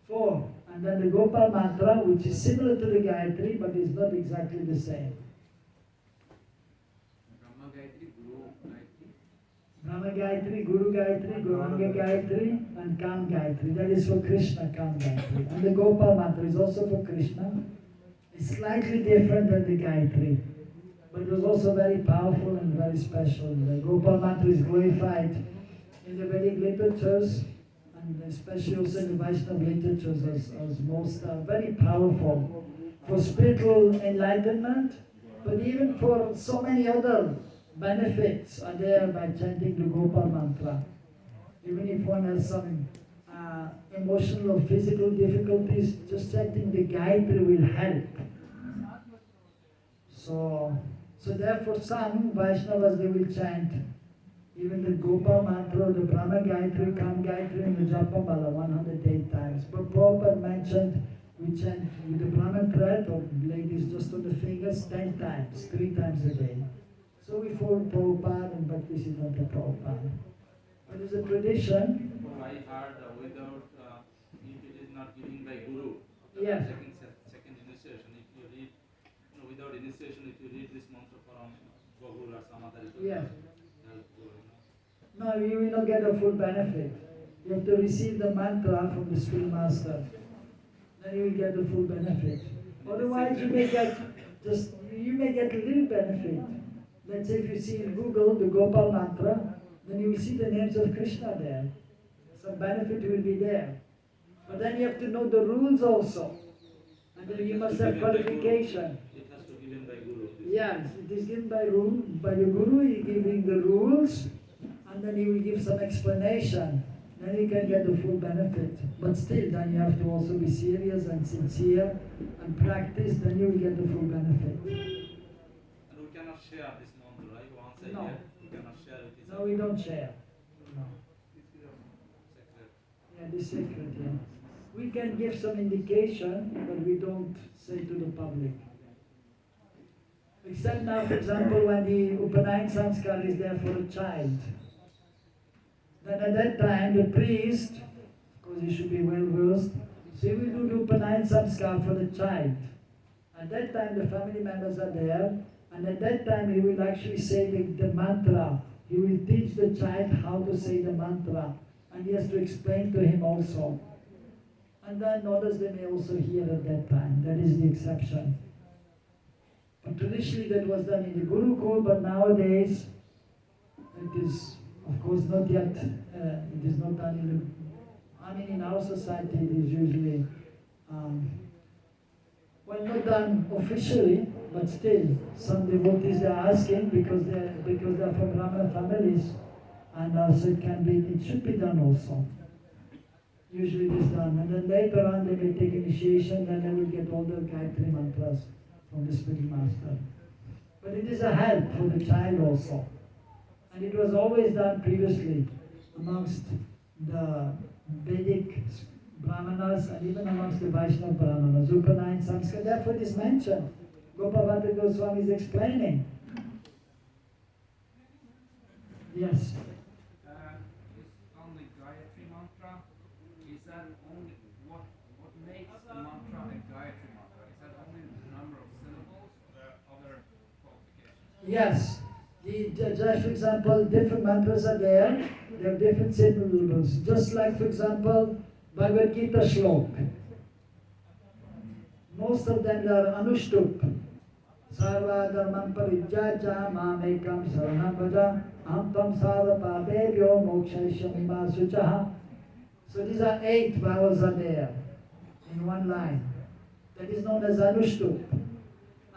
S1: 4. And then the Gopal mantra, which is similar to the Gayatri, but is not exactly the same.
S9: Brahma Gayatri, Guru Gayatri.
S1: Brahma Gayatri, Guru Gayatri, Guranga Gayatri, and Kam Gayatri. That is for Krishna, Kam Gayatri. And the Gopal mantra is also for Krishna. It's slightly different than the Gayatri, but it was also very powerful and very special. The Gopal mantra is glorified in the Vedic literatures, and especially also in the Vaishnava literatures as most very powerful for spiritual enlightenment, but even for so many other benefits are there by chanting the Gopal mantra. Even if one has some emotional or physical difficulties, just chanting the Gayatri will help. So therefore some Vaishnavas, they will chant even the Gopal mantra, the Brahma Gayatri, Kam Gayatri, and the Japa Mala 108 times. But Prabhupada mentioned we chant with the Brahman thread, or ladies just on the fingers, 10 times, 3 times a day. So we follow Prabhupada and Bhaktisiddhanta Prabhupada. But it's a tradition.
S3: I heard without, if it is not given by Guru,
S1: Yes.
S3: second initiation, if you read, without initiation, if you read this mantra from Guru or some other,
S1: Yes. No, you will not get the full benefit. You have to receive the mantra from the school master. Then you will get the full benefit. Otherwise, you may get a little benefit. Let's say if you see in Google the Gopal mantra, then you will see the names of Krishna there. Some benefit will be there. But then you have to know the rules also. And then you must have qualification.
S3: It has to be given by Guru.
S1: Yes, it is given by the Guru, he is giving the rules, and then he will give some explanation. Then you can get the full benefit. But still, then you have to also be serious and sincere and practice, then you will get the full benefit.
S3: And we cannot share this mantra, right? Once a
S1: No.
S3: year, we cannot share it.
S1: No, we don't share. No.
S3: Secret.
S1: Yeah, the secret, yeah. We can give some indication, but we don't say to the public. Except now, for example, when the Upanayana Samskar is there for a child. Then at that time, the priest, because he should be well versed, so he will do the Upanayana Samskar for the child. At that time, the family members are there, and at that time, he will actually say the mantra. He will teach the child how to say the mantra, and he has to explain to him also. And then others, they may also hear at that time. That is the exception. But traditionally that was done in the Gurukul, but nowadays it is, of course, not yet, it is not done in the, in our society it is usually, well, not done officially, but still, some devotees are asking because they're from Brahmana families, and so it should be done also. Usually it is done, and then later on they may take initiation, then they will get all the Gayatri mantras from the spiritual master. But it is a help for the child also. And it was always done previously amongst the Vedic Brahmanas and even amongst the Vaishnava Brahmanas. Upanayana Samskar, therefore it is mentioned. Gopavata Goswami is explaining. Yes.
S8: Is only Gayatri mantra? Is that only what makes the mantra a Gayatri mantra? Is that only the number of syllables or there are other qualifications?
S1: Yes. Just for example, different mantras are there. They have different syllables. Just like, for example, Bhagavad Gita shlok. Most of them are anushtup. Sarva dharman parijjaja mamekam saranam bhaja aham tam sarva papebhyo mokshayashyami ma suchaha. So these are 8 vowels are there in one line. That is known as anushtup.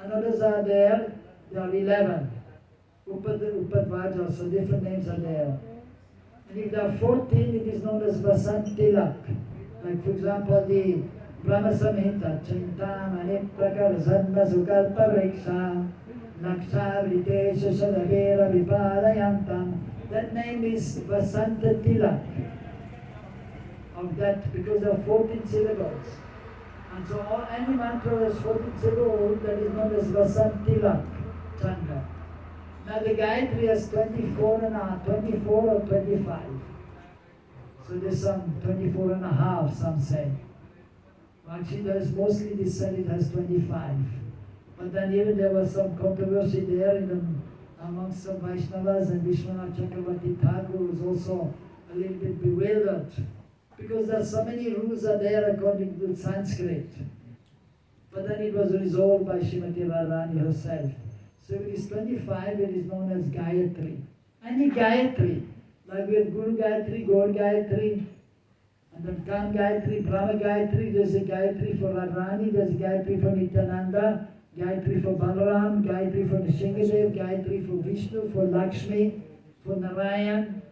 S1: And others are there, there are 11. Upadvaja, so different names are there. And if there are 14, it is known as Vasant Tilak. Like for example, the Brahma Samhita, Chintamani Prakar Zanma Sukalpa Vriksha, Nakshavrite Shadavera Vipalayantam. That name is Vasanta Tilak. Of that, because there are 14 syllables. And so any mantra has 14 syllables, that is known as Vasant Tilak Chandra. Now the Gayatri has 24 or 25. So there's some 24 and a half, some say. Actually, there's mostly this said it has 25. But then even there was some controversy there amongst some Vaishnavas, and Vishwanath Chakravarti Thakur was also a little bit bewildered. Because there are so many rules are there according to Sanskrit. But then it was resolved by Srimati Radharani herself. So if it is 25, it is known as Gayatri. Any Gayatri, like we have Guru Gayatri, God Gayatri, and then Kam Gayatri, Brahma Gayatri, there's a Gayatri for Radharani, there's a Gayatri for Nityananda, Gayatri for Balaram, Gayatri for Nishingadev, Gayatri for Vishnu, for Lakshmi, for Narayan,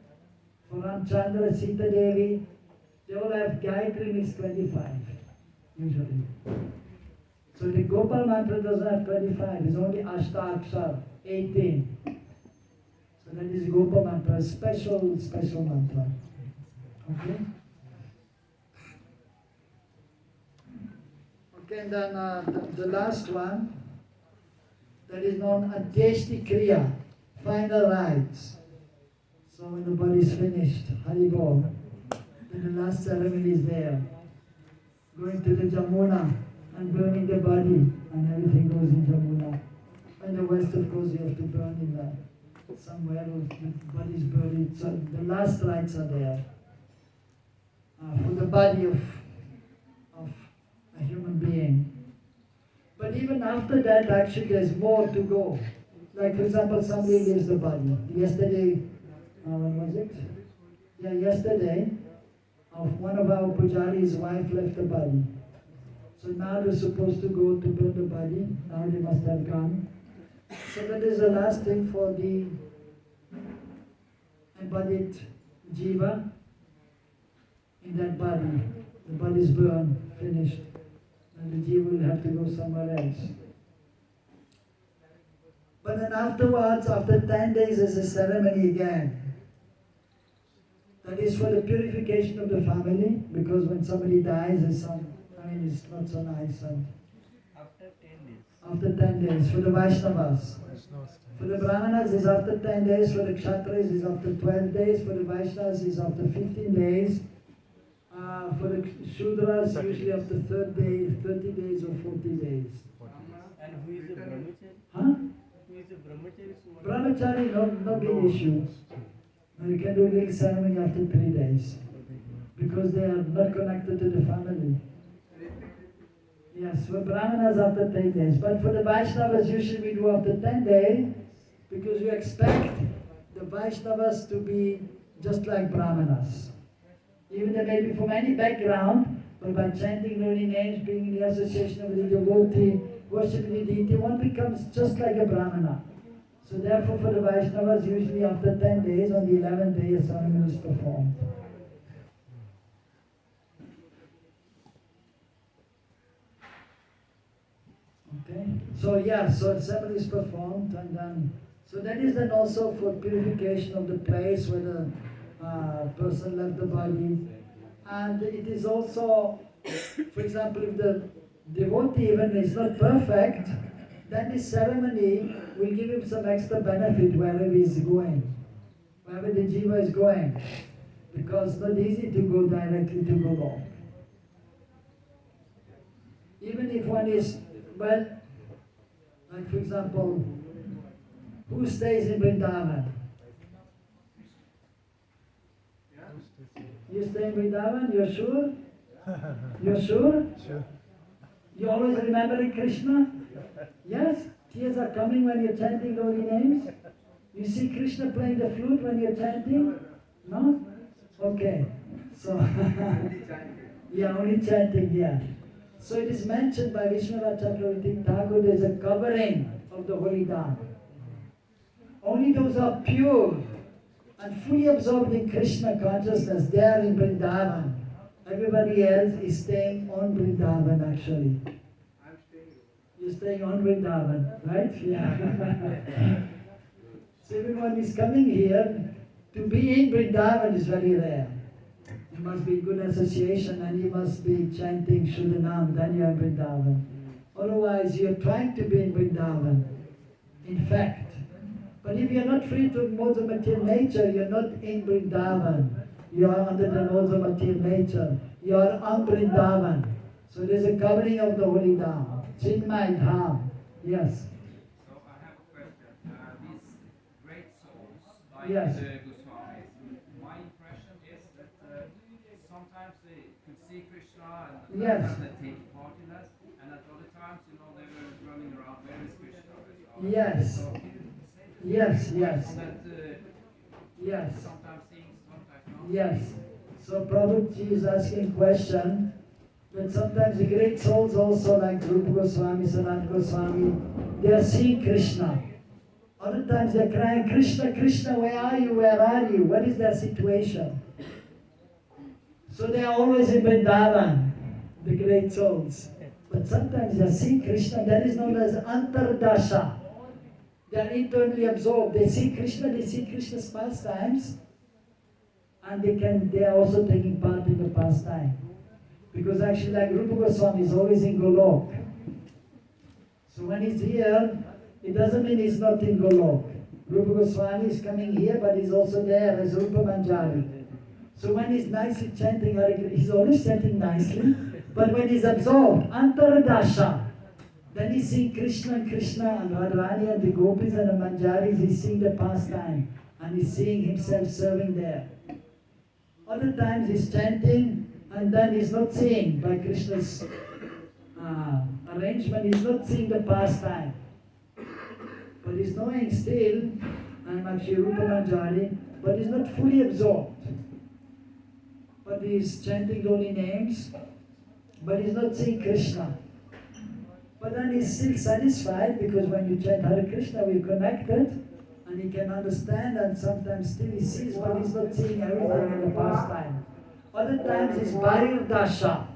S1: for Ramchandra, Sita Devi. They all have Gayatri means 25, usually. So the Gopal mantra doesn't have 25, it's only Ashtakshar, 18. So that is Gopal mantra, a special mantra. Okay? Okay, and then the last one, that is known Antyeshti Kriya, final rites. So when the body is finished, Hari Bol, then the last ceremony is there. Going to the Jamuna and burning the body, and everything goes in Jamuna. In the West, of course, you have to burn in somewhere the body is buried. So the last rites are there for the body of a human being. But even after that, actually, there's more to go. like for example, somebody leaves the body. Yesterday, when was it? Yeah, yesterday, one of our pujari's wife left the body. So now they're supposed to go to burn the body. Now they must have gone. So that is the last thing for the embodied jiva in that body. The body is burned, finished. And the jiva will have to go somewhere else. But then afterwards, after 10 days, there's a ceremony again. That is for the purification of the family, because when somebody dies, it's not so nice. And after 10 days, for the Vaishnavas. For the Brahmanas, it's after 10 days. For the Kshatras, it's after 12 days. For the Vaishnavas, it's after 15 days. For the Shudras, usually after 30 days or 40 days.
S10: And who is the brahmachari?
S1: Huh?
S10: Who is the brahmachari?
S1: Brahmachari, no big issue. And you can do little ceremony after 3 days. Because they are not connected to the family. Yes, for Brahmanas after 10 days. But for the Vaishnavas, usually we do after 10 days, because you expect the Vaishnavas to be just like Brahmanas. Even they may be from any background, but by chanting holy names, being in the association of the devotee, worshipping the deity, one becomes just like a Brahmana. So therefore for the Vaishnavas, usually after 10 days, on the 11th day, a ceremony is performed. Okay, so ceremony is performed, and then, so that is then also for purification of the place where the person left the body. And it is also, for example, if the devotee even is not perfect, then this ceremony will give him some extra benefit wherever he is going, wherever the jiva is going, because it's not easy to go directly to Goloka. Even if one is, well, like for example, who stays in Vrindavan? You stay in Vrindavan, you're sure? You're sure?
S2: Sure.
S1: You always remembering Krishna? Yes? Tears are coming when you're chanting holy names? You see Krishna playing the flute when you're chanting? No? Okay. So, yeah, only chanting, yeah. So it is mentioned by Vishwanath Chakravarti Thakur, there is a covering of the holy Dham. Only those who are pure and fully absorbed in Krishna consciousness, they are in Vrindavan. Everybody else is staying on Vrindavan actually. You're staying on Vrindavan, right? Yeah. So everyone is coming here. To be in Vrindavan is very rare. You must be in good association and you must be chanting Shuddhanam, then you are in Vrindavan. Otherwise you're trying to be in Vrindavan, in fact. But if you're not free to modes of material nature, you're not in Vrindavan. You are under the modes of material nature. You are on Vrindavan. So there's a covering of the holy Dham. Chinmay Dham. Yes.
S8: So I have a question. These great souls, like
S1: Yes.
S8: the Goswamis, my impression is that sometimes they could see Krishna and
S1: Yes.
S8: they take part in that, and at other times, they were running around, where is Krishna?
S1: Yes.
S8: So,
S1: Yes, yes.
S8: that
S1: Yes.
S8: sometimes things, sometimes not.
S1: Yes. So Prabhuji is asking question that sometimes the great souls also like Rupa Goswami, Sanatana Goswami, they are seeing Krishna. Other times they are crying, Krishna, Krishna, where are you, where are you? What is their situation? So they are always in Vrindavan, the great souls. But sometimes they are seeing Krishna, that is known as Antardasha. They are internally absorbed. They see Krishna's pastimes, and they are also taking part in the pastime. Because actually like Rupa Goswami is always in Golok. So when he's here, it doesn't mean he's not in Golok. Rupa Goswami is coming here, but he's also there as Rupa Manjari. So when he's nicely chanting Hare Krishna, he's always chanting nicely, but when he's absorbed, Antardasha, then he's seeing Krishna and Radharani and the gopis and the manjaris, he's seeing the pastime and he's seeing himself serving there. Other times he's chanting and then he's not seeing, by Krishna's arrangement, he's not seeing the pastime. But he's knowing still, I'm actually Rupa Manjari, but he's not fully absorbed. But he's chanting holy names, but he's not seeing Krishna. But then he's still satisfied because when you chant Hare Krishna, we're connected and he can understand, and sometimes still he sees, but he's not seeing everything in the pastime. Other times he's Bharir Dasha.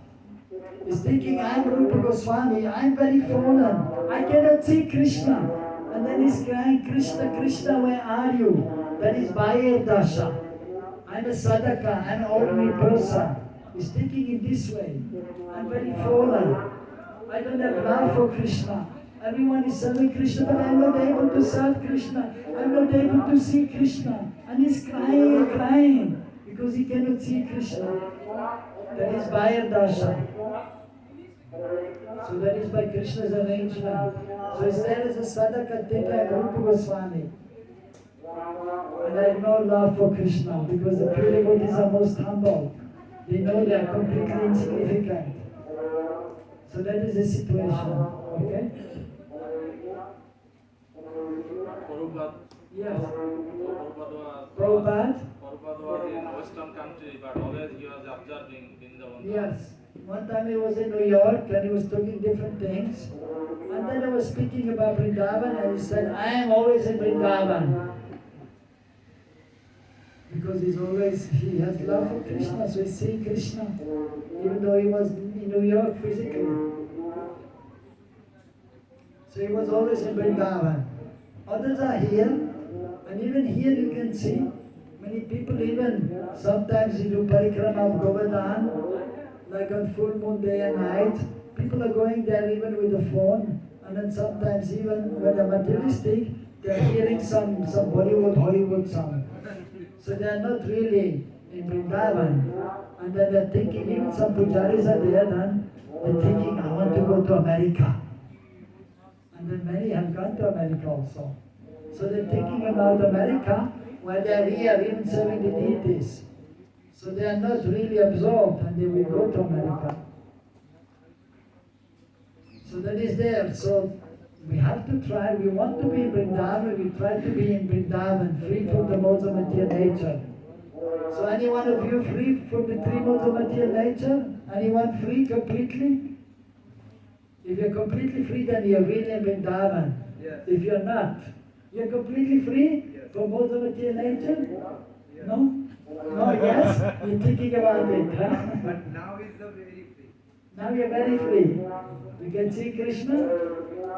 S1: He's thinking, I'm Rupa Goswami, I'm very fallen, I cannot see Krishna. And then he's crying, Krishna, Krishna, where are you? That is Bharir Dasha. I'm a sadhaka, I'm an ordinary person. He's thinking in this way. I'm very fallen. I don't have love for Krishna. Everyone is serving Krishna, but I'm not able to serve Krishna. I'm not able to see Krishna. And he's crying and crying because he cannot see Krishna. That is Bhair Dasha. So that is by Krishna's arrangement. So he's there as a sadhaka, thinking I'm Rupa Goswami. And I have no love for Krishna because the pure devotees are most humble. They know they are completely insignificant. So that is the situation. Okay?
S3: Prabhupada.
S1: Yes.
S3: Prabhupada
S1: Prabhupada?
S3: was in Western country, but always he was observing Vrindavan.
S1: Yes. One time he was in New York and he was talking different things. And then I was speaking about Vrindavan and he said, I am always in Vrindavan. Because he has love for Krishna, so he's seeing Krishna, even though he was in New York physically. So he was always in Vrindavan. Others are here, and even here you can see many people even sometimes you do parikrama of Govardhan, like on full moon day and night. People are going there even with the phone, and then sometimes even when they're materialistic, they're hearing some Bollywood, Hollywood song. So they are not really in Vrindavan. And then they're thinking, even some pujaris are there, then they're thinking, I want to go to America. And then many have gone to America also. So they're thinking about America while they're here, even serving the deities. So they are not really absorbed and they will go to America. So that is there. So we have to try, we want to be in Vrindavan, we try to be in Vrindavan, free from the modes of material nature. So any one of you free from the three modes of material nature? Anyone free completely? If you're completely free, then you're really in Vrindavan.
S5: Yes.
S1: If you're not, you're completely free from modes of material nature?
S5: Yes.
S1: No? No, yes? You're thinking about it, huh?
S5: But now is the very free.
S1: Now you're very free. You can see Krishna.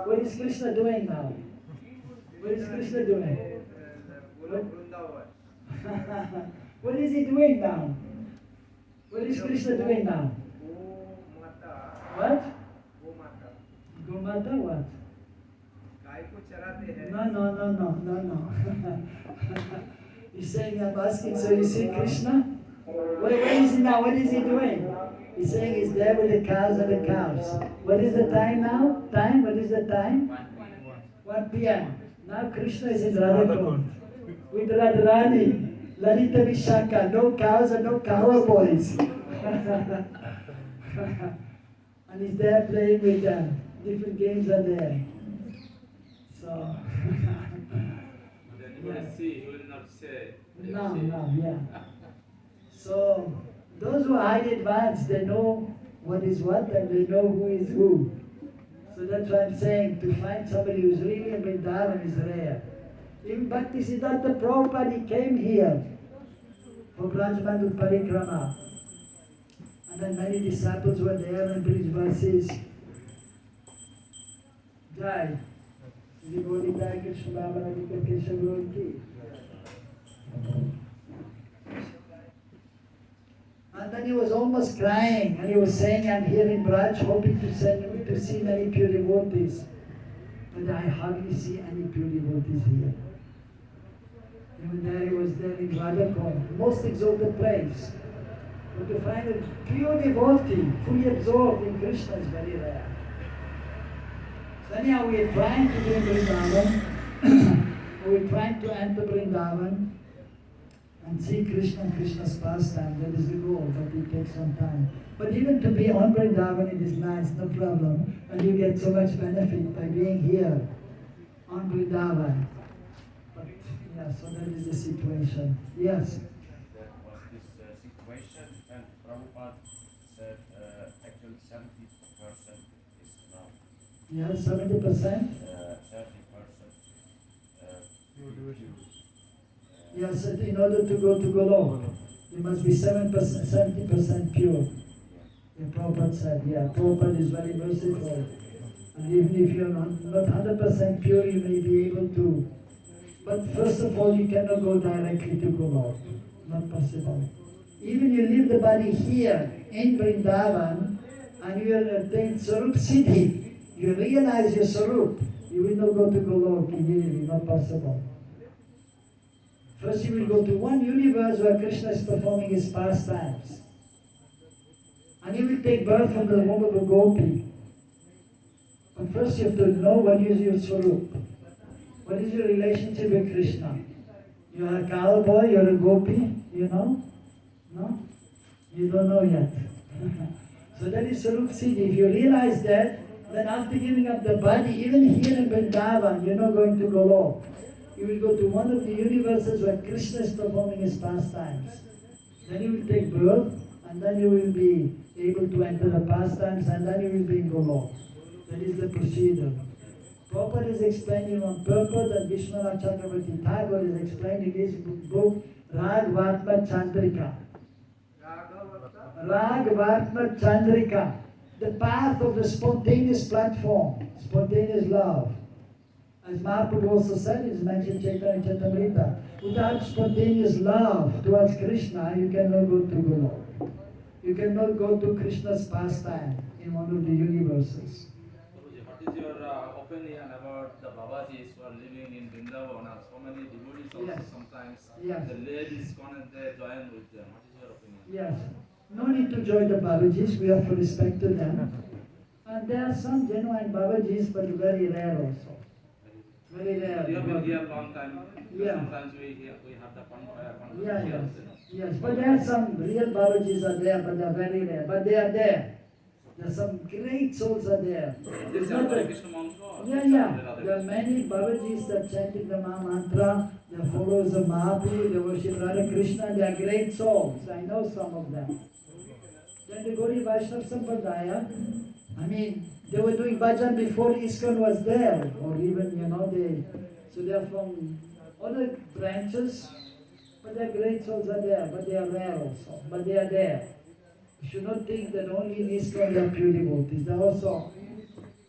S1: What is Krishna doing now? What is Krishna doing? What is he doing now? What is Krishna doing now? What? Gomata what? No. He's saying, I'm asking, so you see Krishna? Where is he now? What is he doing? He's saying he's there with the cows and the calves. What is the time now? What is the time? 1 p.m. Now Krishna is in Radhakund with Radharani, Lalita Vishaka, no cows and no cowboys. And he's there playing with them. Different games are there. So,
S3: When anybody see, he will not say.
S1: no, yeah. So, those who are highly advanced, they know what is what and they know who is who. So that's why I'm saying to find somebody who's really in Vrindavan is rare. Even Bhaktisiddhanta Prabhupada, he came here for Brajmandu Parikrama. And then many disciples were there and preached verses. Jai. Jai Krishna Bhava Krishna Guru Ki. And then he was almost crying and he was saying, I'm here in Braj hoping to see many pure devotees. But I hardly see any pure devotees here. Even there he was there in Radhakund, the most exalted place. But to find a pure devotee, fully absorbed in Krishna is very rare. So anyhow, we are trying to be in Vrindavan. We are trying to enter Vrindavan and see Krishna and Krishna's pastime. That is the goal, but it takes some time. But even to be on Vrindavan, it is nice, no problem. And you get so much benefit by being here on Vrindavan. But yeah, so that is the situation. Yes.
S6: There was this situation, and Prabhupada said actually 70% is enough.
S1: Yes, 70%.
S6: 30%
S2: Pure
S1: Yes, in order to go to Golok, you must be 7%, 70% pure. Yeah, Prabhupada said, yeah, Prabhupada is very merciful. And even if you're not 100% pure, you may be able to. But first of all, you cannot go directly to Golok. Not possible. Even you leave the body here in Vrindavan and you will attain Sarup Siddhi, you realize your Sarup, you will not go to Golok immediately, not possible. First you will go to one universe where Krishna is performing his pastimes. And you will take birth from the womb of a gopi. But first you have to know what is your Sarup. What is your relationship with Krishna? You are a cowboy, you are a gopi, you know? No? You don't know yet. So that is Sarup Siddhi. If you realize that, then after giving up the body, even here in Vrindavan, you're not going to Golok. You will go to one of the universes where Krishna is performing his pastimes. Then you will take birth, and then you will be able to enter the pastimes, and then you will be in Golok. That is the procedure. Prabhupada is explaining on purpose, and Vishwanath Chakravarti Tagore is explaining in his book, Ragvatma Chandrika. Ragvatma Chandrika, the path of the spontaneous platform, spontaneous love. As Mahaprabhu also said, it's mentioned in Chaitanya Charitamrita, without spontaneous love towards Krishna, you cannot go to Golok. You cannot go to Krishna's pastime in one of the universes.
S3: Guruji, what is your opinion about the Babajis who are living in Vrindavan? So many devotees also
S1: Yes.
S3: sometimes
S1: Yes.
S3: the ladies come and they join with them. What is your opinion?
S1: Yes. No need to join the Babajis, we have to respect to them. And there are some genuine Babajis, but very rare also. Very rare.
S3: You have been here a long time.
S1: Yeah.
S3: Sometimes we have the
S1: Yeah, yes.
S3: conversation.
S1: Yes, but there are some real Babajis are there, but they are very rare. But they are there. There are some great souls are there. It's not
S3: Hare
S1: that,
S3: Krishna mantra.
S1: yeah. There are many Babajis that chanting the Maha Mantra, they are followers of Mahaprabhu, they worship Radha Krishna, they are great souls. I know some of them. Then the Gauri Vaishnava Sampradaya, I mean, they were doing bhajan before ISKCON was there, or even, so they are from other branches, but their great souls are there, but they are rare also, but they are there. You should not think that only in ISKCON there are pure devotees, there are also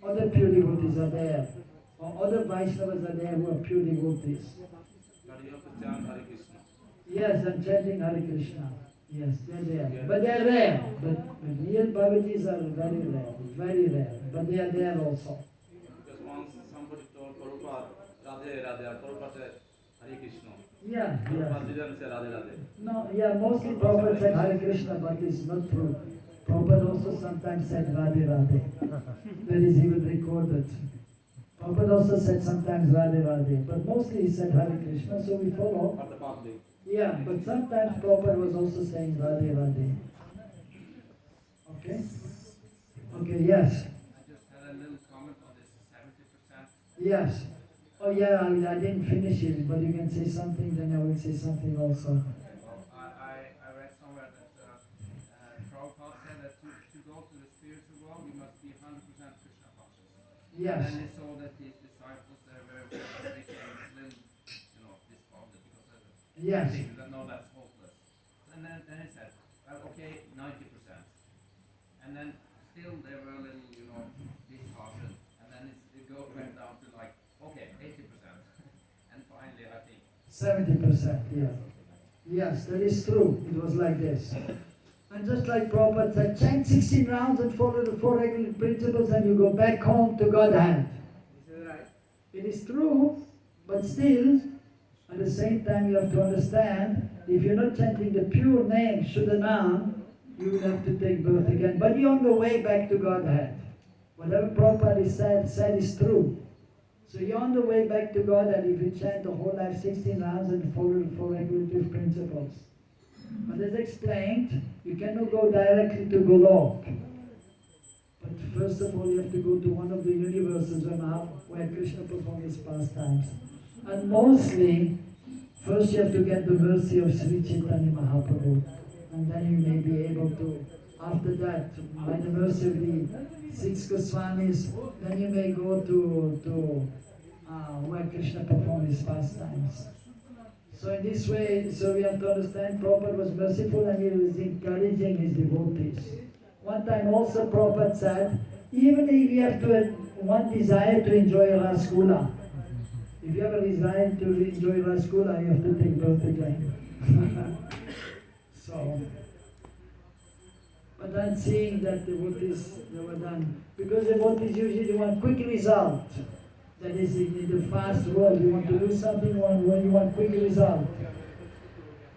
S1: other pure devotees are there, or other Vaishnavas are there who are pure devotees.
S3: But you have to chant Hare Krishna.
S1: Yes, I'm chanting Hare Krishna. Yes, they're there. But they're rare. But real Babajis are very rare. But they are there also.
S3: Because once somebody told Prabhupada, Radhe Radhe, Prabhupada said Hare Krishna.
S1: Yeah,
S3: Prabhupada
S1: yeah.
S3: didn't say Radhe Radhe.
S1: No, yeah, mostly Prabhupada said Hare Krishna, but it's not true. Prabhupada also sometimes said Radhe Radhe. That is even recorded. Prabhupada also said sometimes Radhe Radhe, but mostly he said Hare Krishna, so we follow.
S3: For the public.
S1: Yeah, but sometimes Prabhupada was also saying Radhe Radhe. Okay? Okay, yes.
S8: I just had a little comment on this 70%.
S1: Yes. Oh yeah, I didn't finish it, but you can say something, then I will say something also.
S8: Well, I read somewhere that Prabhupada said that to go to the spiritual world, you must be 100% Krishna conscious.
S1: Yes.
S8: And then he saw that his disciples there were became a little, despondent because of it.
S1: Yes.
S8: Thinking that no, that's hopeless. And then he said, well, okay, 90%. And then still they were a little, disheartened. And then went down to like, okay, 80%. And finally, I think
S1: 70%, yeah. Yes, that is true. It was like this. And just like Prabhupada said, chant 16 rounds and follow the 4 regular principles and you go back home to Godhead.
S8: is it right?
S1: It is true, but still, at the same time you have to understand, if you're not chanting the pure name, Shuddhanam, you will have to take birth again. But you're on the way back to Godhead. Whatever Prabhupada said is true. So you're on the way back to Godhead if you chant the whole life 16 rounds and follow the 4 regulative principles. But as explained, you cannot go directly to Golok. But first of all, you have to go to one of the universes where Krishna performed his pastimes. And mostly, first you have to get the mercy of Sri Chaitanya Mahaprabhu. And then you may be able to, after that, by the mercy of the six Goswamis, then you may go to where Krishna performed his pastimes. So in this way, so we have to understand Prabhupada was merciful and he was encouraging his devotees. One time also Prabhupada said, even if you have one desire to enjoy Rasgula, if you have a desire to enjoy Rasgula, you have to take birth again. So, but I'm seeing that devotees, they were done, because devotees usually want quick result. That is, in the fast world, you want to do something when you want quick result.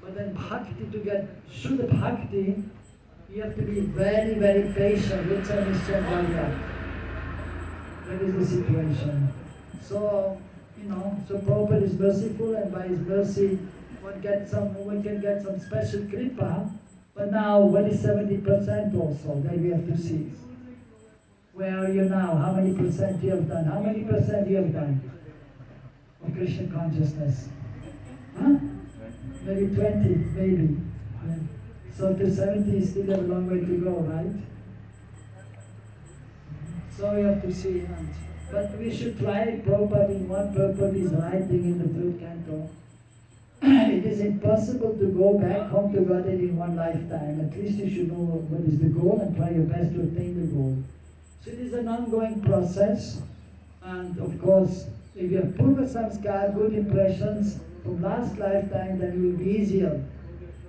S1: But then bhakti, to get Shuddha bhakti, you have to be very, very patient. That is the situation. So, so Prabhupada is merciful, and by his mercy, one can get some special kripa. But now, what is 70% also? That we have to see. Where are you now? How many percent you have done? How many percent you have done of Krishna consciousness? Huh? Maybe 20, maybe. Yeah. So to 70 you still have a long way to go, right? So we have to see. But we should try. Prabhupada in one purport is writing in the third canto. It is impossible to go back home to Godhead in one lifetime. At least you should know what is the goal and try your best to attain the goal. So it is an ongoing process, and of course, if you have purva samskar, good impressions from last lifetime, then it will be easier.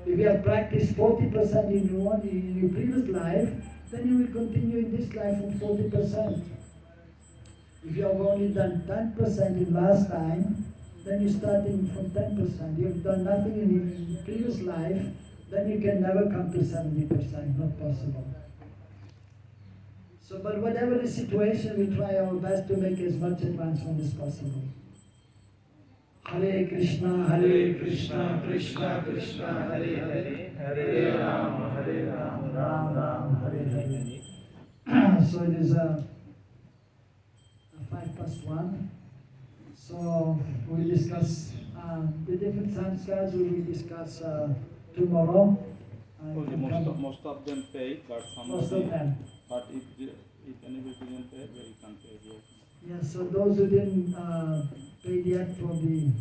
S1: If you have practiced 40% in your previous life, then you will continue in this life from 40%. If you have only done 10% in last time, then you're starting from 10%. You have done nothing in the previous life, then you can never come to 70%, not possible. So, but whatever the situation, we try our best to make as much advancement as possible. Hare Krishna, Krishna Krishna, Hare Hare, Hare Ram, Ram Ram, Hare Hare. So it is 1:05. So we'll discuss the different samskaras. We will discuss tomorrow.
S3: Most of them pay, but some
S1: most of them.
S3: But if anybody didn't pay, they can pay here.
S1: Yeah, so those who didn't pay yet for the...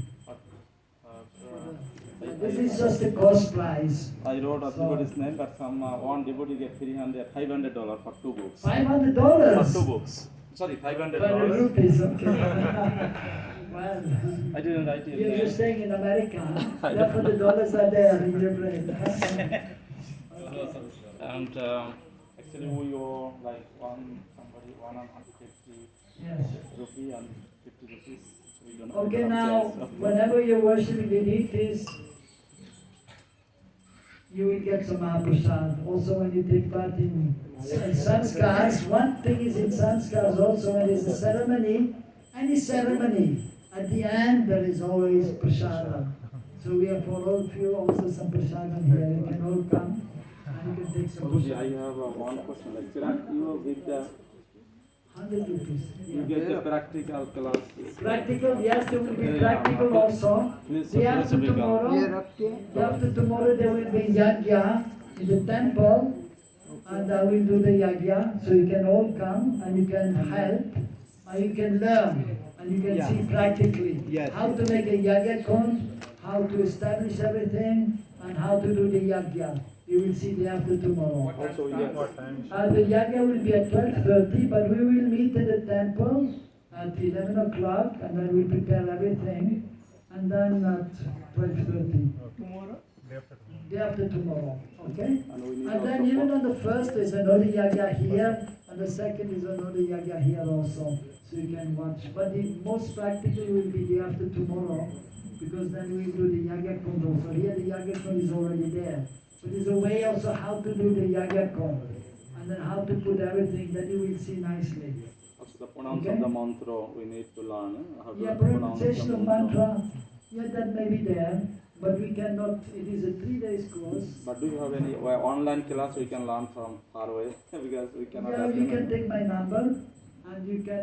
S1: this is just the cost price.
S3: I wrote everybody's name, but some one devotee get $500 for 2 books.
S1: $500?
S3: For 2 books. Sorry, $500.
S1: 500 rupees, okay. Well,
S3: I didn't write it.
S1: you're staying in America, huh? Therefore the dollars are there in your brain.
S3: And actually we owe like somebody 150
S1: Yes.
S3: rupee and 50 rupees. So we don't
S1: Okay,
S3: have
S1: now, whenever you're worshiping the deities, you will get some Mahaprasad. Also when you take part in Samskaras, one thing is in Samskaras also, when there's a ceremony, any ceremony, at the end there is always prasadam. So we have for all of you also some prasadam here. You can all come and you can take some
S3: Prabhuji,
S1: prasadam.
S3: I have one question. Like, you with the
S1: 100 rupees.
S3: you get the practical classes.
S1: Practical, yes, there will be practical also. Day after tomorrow there will be yajna in the temple, and I will do the yajna, so you can all come and you can help and you can learn and you can see practically how to make a yajna cone, how to establish everything, and how to do the yajna. You will see day after tomorrow.
S3: Also,
S2: What time?
S1: The yajna will be at 12:30, but we will meet at the temple at 11 o'clock, and then we'll prepare everything, and then at 12:30.
S2: Tomorrow? Day after tomorrow.
S1: Day after tomorrow, okay?
S3: And we need
S1: And then
S3: also
S1: even on the first is another yajna here, and the second is another yajna here also, so you can watch. But the most practical will be day after tomorrow, because then we'll do the yajna kund also. Here the yajna kund is already there. So there's a way also how to do the yajna kund, and then how to put everything, that you will see nicely.
S3: also the pronounce of the mantra we need to learn. How to
S1: Yeah,
S3: pronounce
S1: pronunciation
S3: the
S1: of mantra, yeah, that may be there, but but we cannot, it is a 3 days course.
S3: But do you have any online class we can learn from far away? Because we cannot
S1: Yeah,
S3: have
S1: you can take my number and we can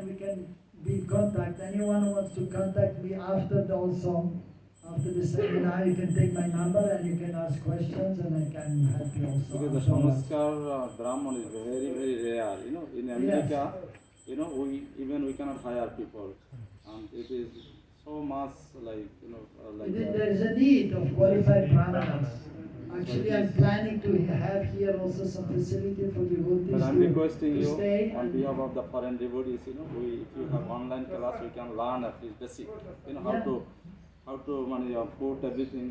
S1: be in contact. Anyone who wants to contact me after the seminar, you can take my number and you can ask questions and I can help you also.
S3: Because the Samskar Brahman is very, very rare. You know, in America, you know, we cannot hire people. And it is so much
S1: There is a need of qualified brahmanas. Actually, I'm planning to have here also some facility for devotees
S3: But I'm requesting
S1: to
S3: you
S1: stay.
S3: on behalf of the foreign devotees, you know, if you have online class, we can learn at least basic, you know, how to put everything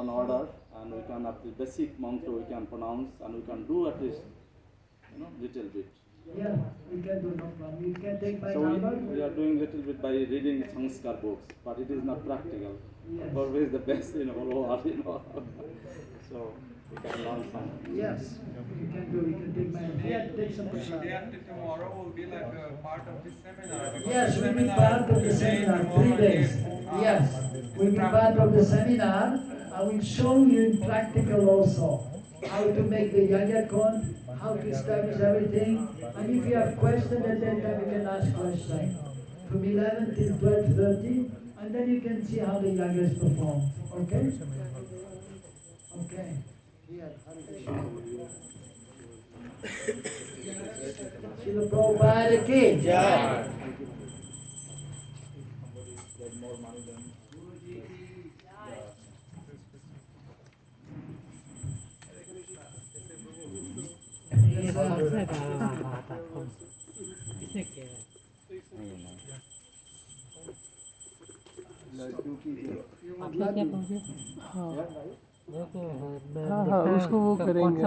S3: on order, and we can at the basic mantra we can pronounce, and we can do at least, you know, little bit.
S1: Yeah, we can do no problem. You can take my
S3: So
S1: number.
S3: we are doing little bit by reading Samskar books, but it is not practical.
S1: Yes.
S3: Always the best in all world, you know. So we can learn some.
S1: Yes, you can do. You can take my. Yeah, take some
S8: So day
S1: prasad.
S8: after tomorrow will be like a part of this seminar. Because
S1: Yes,
S8: the
S1: we'll be
S8: seminar
S1: part of the
S8: today,
S1: seminar,
S8: tomorrow,
S1: 3 days.
S8: and
S1: Yes, we'll be part of the seminar. I will show you in practical also how to make the yajna, how to establish everything. And if you have questions at that time, you can ask questions. From 11 till 12:30, and then you can see how the yajna is performed. Okay? Okay. Here, Hare Krishna. Srila Prabhupada ki jai.
S10: ये सबसे बड़ा बात है इसने क्या आप क्या कहोगे हाँ हाँ उसको वो करेंगे